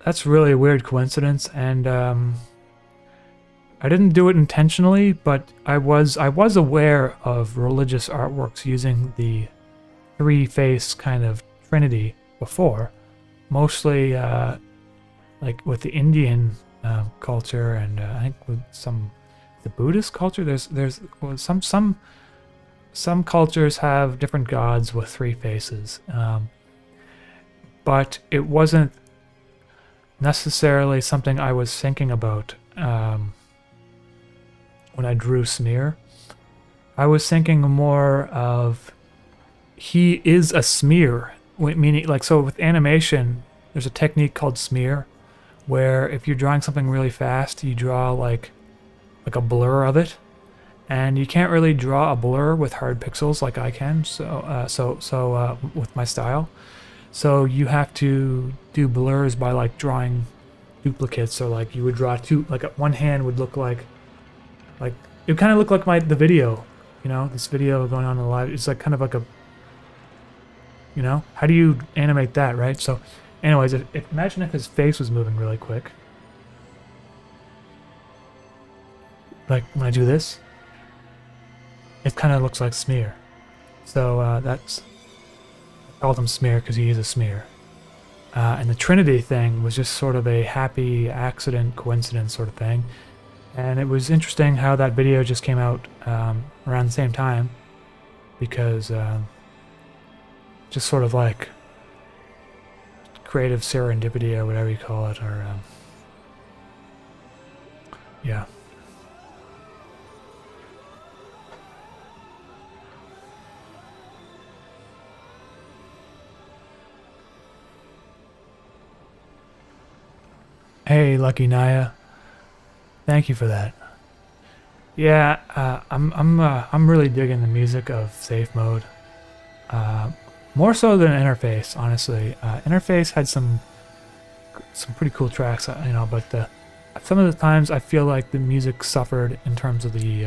that's really a weird coincidence. And I didn't do it intentionally, but I was aware of religious artworks using the 3-face kind of Trinity before, mostly like with the Indian culture, and I think with the Buddhist culture. There's some cultures have different gods with 3 faces. but it wasn't necessarily something I was thinking about when I drew Smear. I was thinking more of he is a smear, meaning like, so with animation, there's a technique called smear, where if you're drawing something really fast, you draw like a blur of it, and you can't really draw a blur with hard pixels like I can. So with my style, so you have to do blurs by like drawing duplicates. So like you would draw two, like one hand would look like it would kind of look like the video, you know, this video going on in the live. It's like kind of like a, you know, how do you animate that, right? So anyways, imagine if his face was moving really quick. Like when I do this, it kind of looks like Smear. So that's, I called him Smear because he is a smear. And the Trinity thing was just sort of a happy accident, coincidence sort of thing. And it was interesting how that video just came out around the same time, because just sort of like creative serendipity or whatever you call it, or yeah. Hey, Lucky Naya. Thank you for that. Yeah, I'm really digging the music of Safe Mode. More so than Interface, honestly. Interface had some pretty cool tracks, you know, but some of the times I feel like the music suffered in terms of the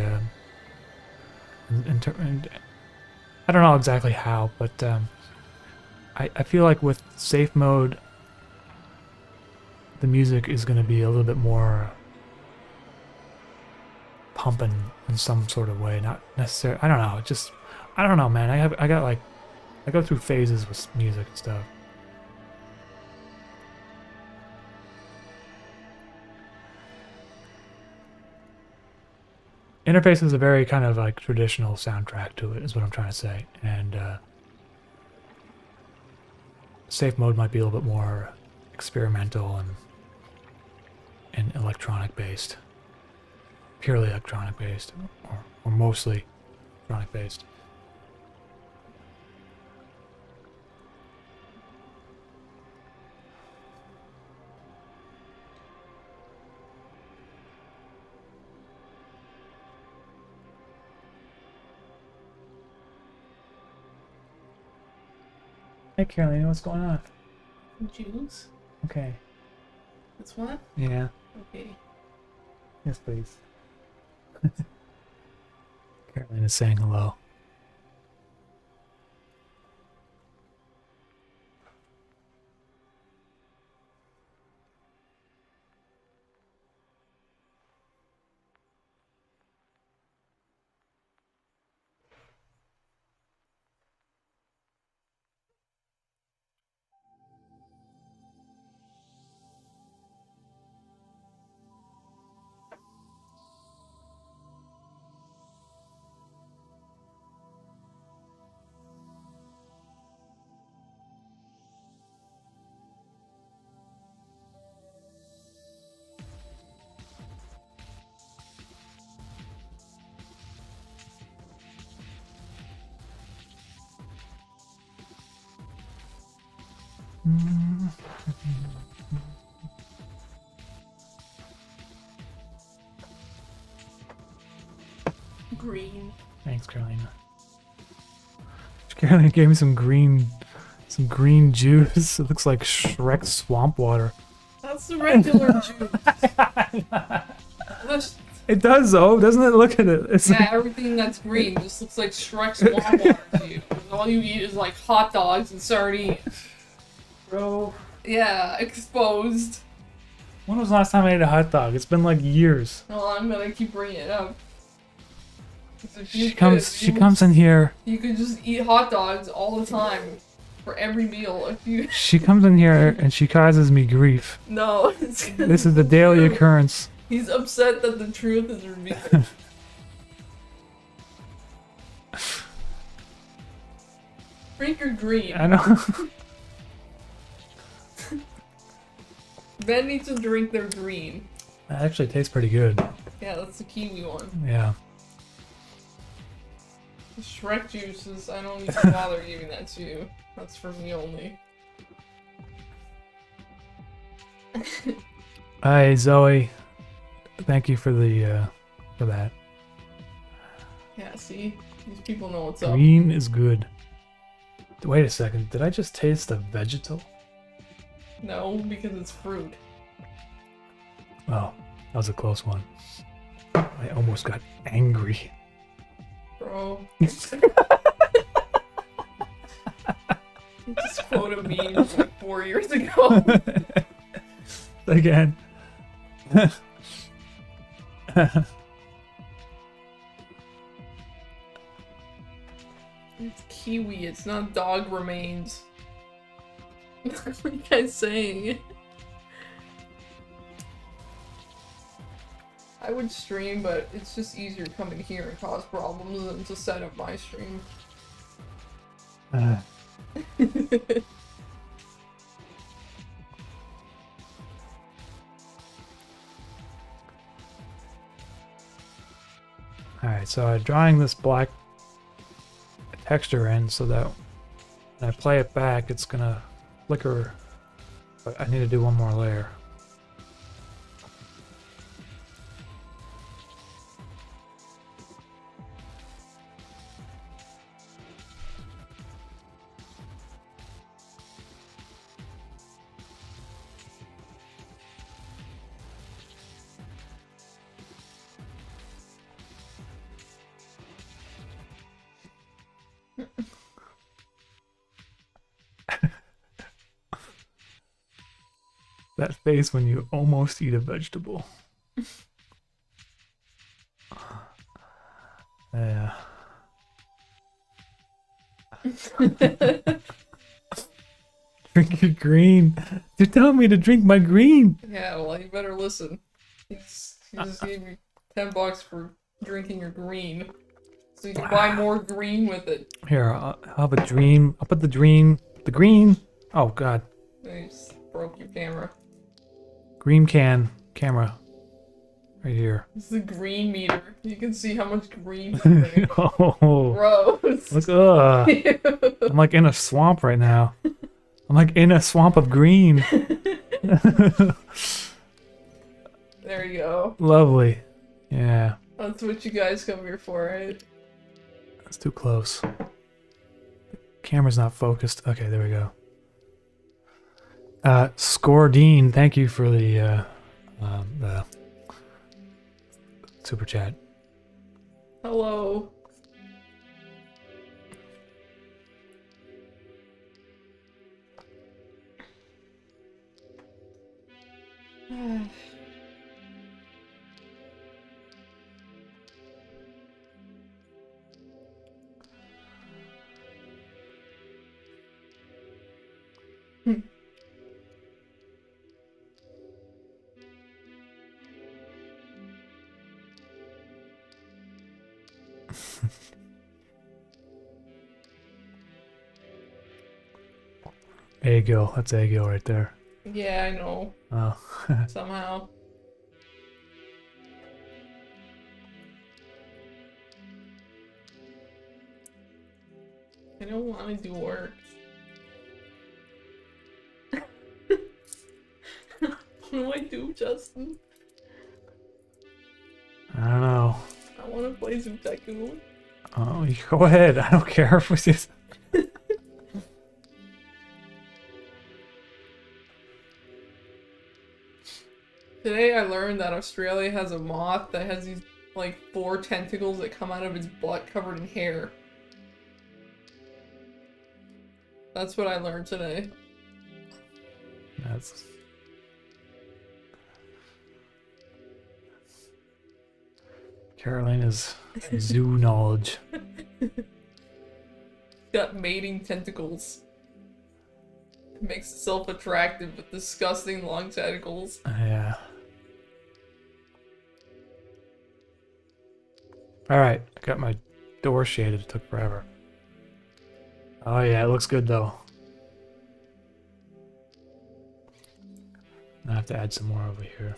I don't know exactly how, but I feel like with Safe Mode, the music is going to be a little bit more pumping in some sort of way, not necessarily. I don't know. Just I don't know, man. I got like, I go through phases with music and stuff. Interface is a very kind of like traditional soundtrack to it, is what I'm trying to say, and Safe Mode might be a little bit more experimental and electronic based. Purely electronic based, or mostly electronic based. Hey Caroline, what's going on? Juice? Okay. This one? Yeah. Okay. Yes, please. Caroline is saying hello. Green. Thanks, Carolina. Carolina gave me some green juice. It looks like Shrek's swamp water. That's the regular juice. It does though, doesn't it? Look at it. It's yeah, like, everything that's green just looks like Shrek's swamp water to you. And all you eat is like hot dogs and sardines. bro. Yeah, exposed. When was the last time I ate a hot dog? It's been like years. Well, I'm gonna keep bringing it up. She comes in here. You could just eat hot dogs all the time for every meal if you. She comes in here and she causes me grief. No, This is the daily occurrence. He's upset that the truth is revealed. Drink your green. I know. Ben needs to drink their green. That actually tastes pretty good. Yeah, that's the kiwi one. Yeah. The Shrek juices, I don't even bother giving that to you. That's for me only. Hi, Zoe. Thank you for the, for that. Yeah, see? These people know what's up. Green is good. Wait a second. Did I just taste a vegetal? No, because it's fruit. Oh, that was a close one. I almost got angry. Bro. You just quoted me like 4 years ago. Again. It's kiwi, it's not dog remains. What are you guys saying? I would stream, but it's just easier to come in here and cause problems than to set up my stream. Alright, so I'm drawing this black texture in so that when I play it back, it's gonna flicker. But I need to do one more layer. That face when you almost eat a vegetable. Yeah. Drink your green. You're telling me to drink my green. Yeah, well, you better listen. He just gave me $10 for drinking your green. So you can buy more green with it. Here, I'll have a dream. I'll put the dream. The green. Oh, God. You just broke your camera. Green camera. Right here. This is the green meter. You can see how much green you drink. Oh. Gross. Look, Ew. I'm like in a swamp right now. I'm like in a swamp of green. There you go. Lovely. Yeah. That's what you guys come here for, right? That's too close. Camera's not focused. Okay, there we go. Scordine, thank you for the super chat. Hello. Eggo, that's Eggo right there. Yeah, I know. Oh. Somehow. I don't want to do work. What do I do, Justin? I don't know. I want to play some Tycoon. Oh, you go ahead. I don't care if we just. Today I learned that Australia has a moth that has these, like, 4 tentacles that come out of its butt covered in hair. That's what I learned today. That's. Carolina's zoo knowledge. Got mating tentacles. It makes itself attractive with disgusting long tentacles. Yeah. Alright, I got my door shaded. It took forever. Oh yeah, it looks good though. I have to add some more over here.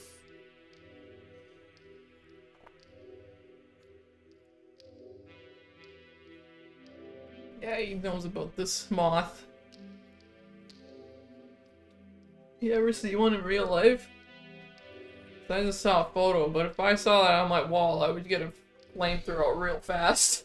Yeah, he knows about this moth. You ever see one in real life? I just saw a photo, but if I saw that on my wall, I would get a flamethrower real fast.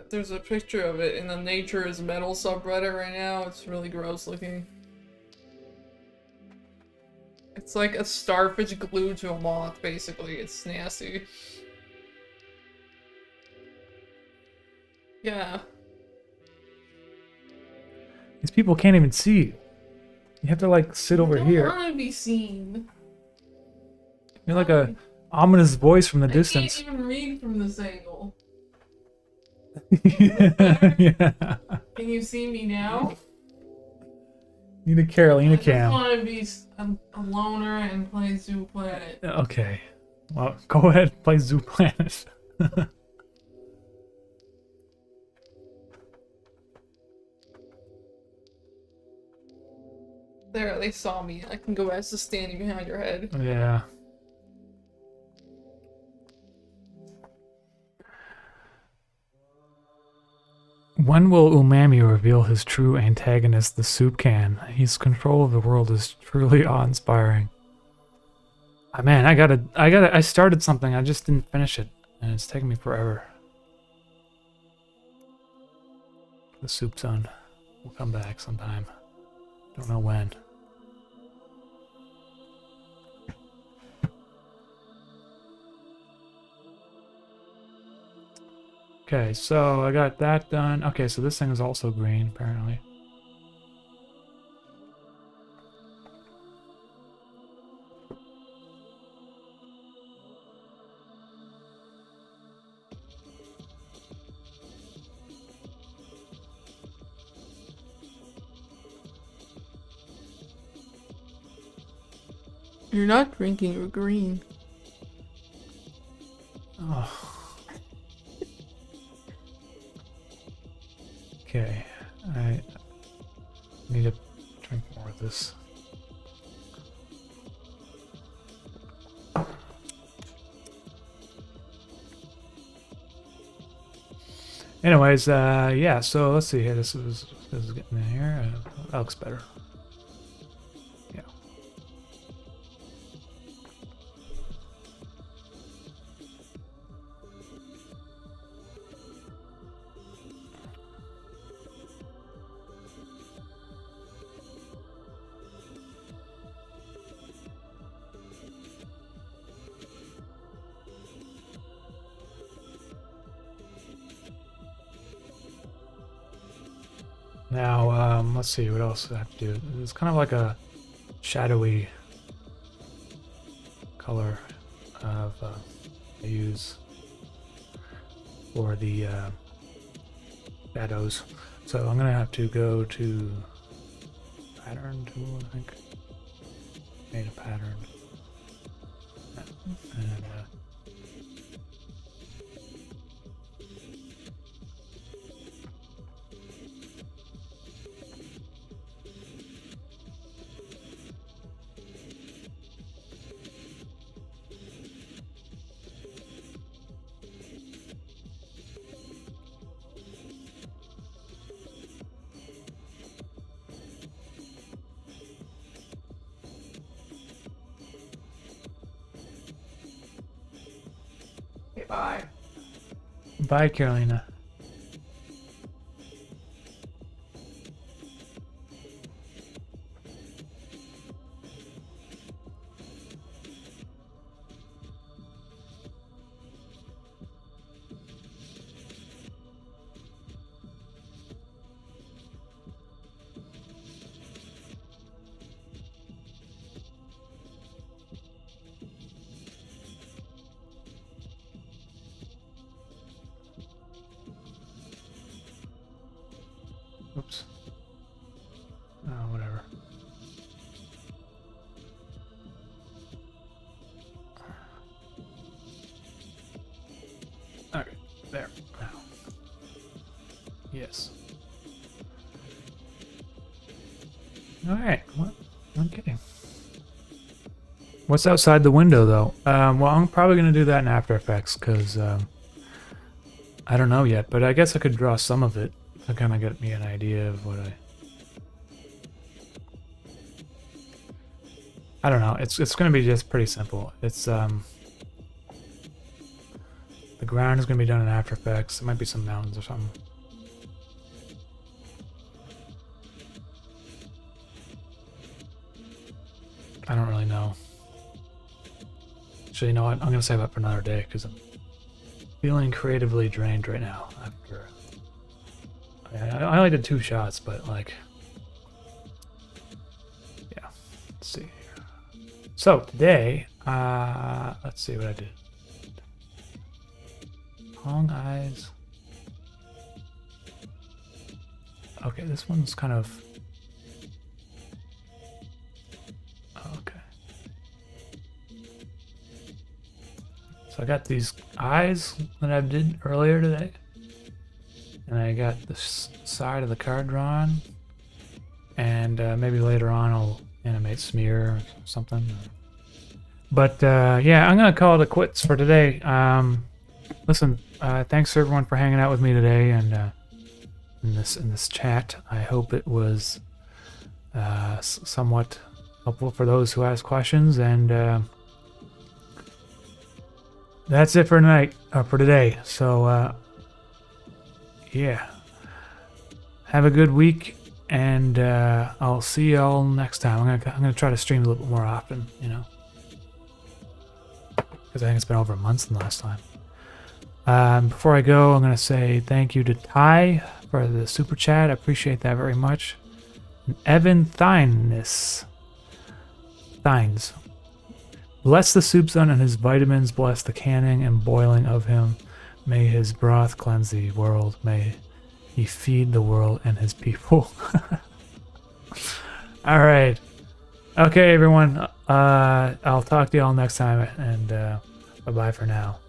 There's a picture of it in the Nature is Metal subreddit right now. It's really gross looking. It's like a starfish glued to a moth, basically. It's nasty. Yeah. These people can't even see you. You have to like sit over here. I don't want to be seen. You're like a ominous voice from the I distance. can't even read from this angle. Yeah. Can you see me now? Need a Carolina I just cam. want to be a loner and play Zoo Planet. Okay. Well, go ahead, play Zoo Planet. There, they saw me. I can go back to standing behind your head. Yeah. When will UMAMI reveal his true antagonist, the soup can? His control of the world is truly awe-inspiring. Man, I started something, I just didn't finish it, and it's taking me forever. The soup son will come back sometime. Don't know when. Okay, so I got that done. Okay, so this thing is also green, apparently. You're not drinking, you're green. Oh. Okay, I need to drink more of this. Anyways, yeah, so let's see here. This is getting in here. That looks better. Yeah. Now, let's see, what else I have to do? It's kind of like a shadowy color of I use for the shadows. So I'm gonna have to go to pattern tool, I think. Made a pattern. And Okay, bye. bye, Carolina. Alright, well, I'm kidding. What's outside the window, though? Well, I'm probably going to do that in After Effects, because I don't know yet, but I guess I could draw some of it to kind of get me an idea of what I don't know. It's going to be just pretty simple. It's the ground is going to be done in After Effects. It might be some mountains or something. I don't really know. So you know what? I'm going to save that for another day because I'm feeling creatively drained right now. After I only did 2 shots, but like, yeah. Let's see here. So today, let's see what I did. Long eyes. Okay, this one's kind of. Okay. So I got these eyes that I did earlier today. And I got this side of the card drawn. And maybe later on I'll animate smear or something. But yeah, I'm going to call it a quits for today. Listen, thanks everyone for hanging out with me today and in this chat. I hope it was somewhat helpful for those who asked questions, and that's it for tonight, for today. So yeah, have a good week, and I'll see y'all next time. I'm gonna try to stream a little bit more often, you know, because I think it's been over a month since the last time. Before I go, I'm gonna say thank you to Ty for the super chat. I appreciate that very much. And Evan Thines. Bless the soup son and his vitamins, bless the canning and boiling of him. May his broth cleanse the world. May he feed the world and his people. Alright. Okay, everyone. I'll talk to y'all next time, and bye-bye for now.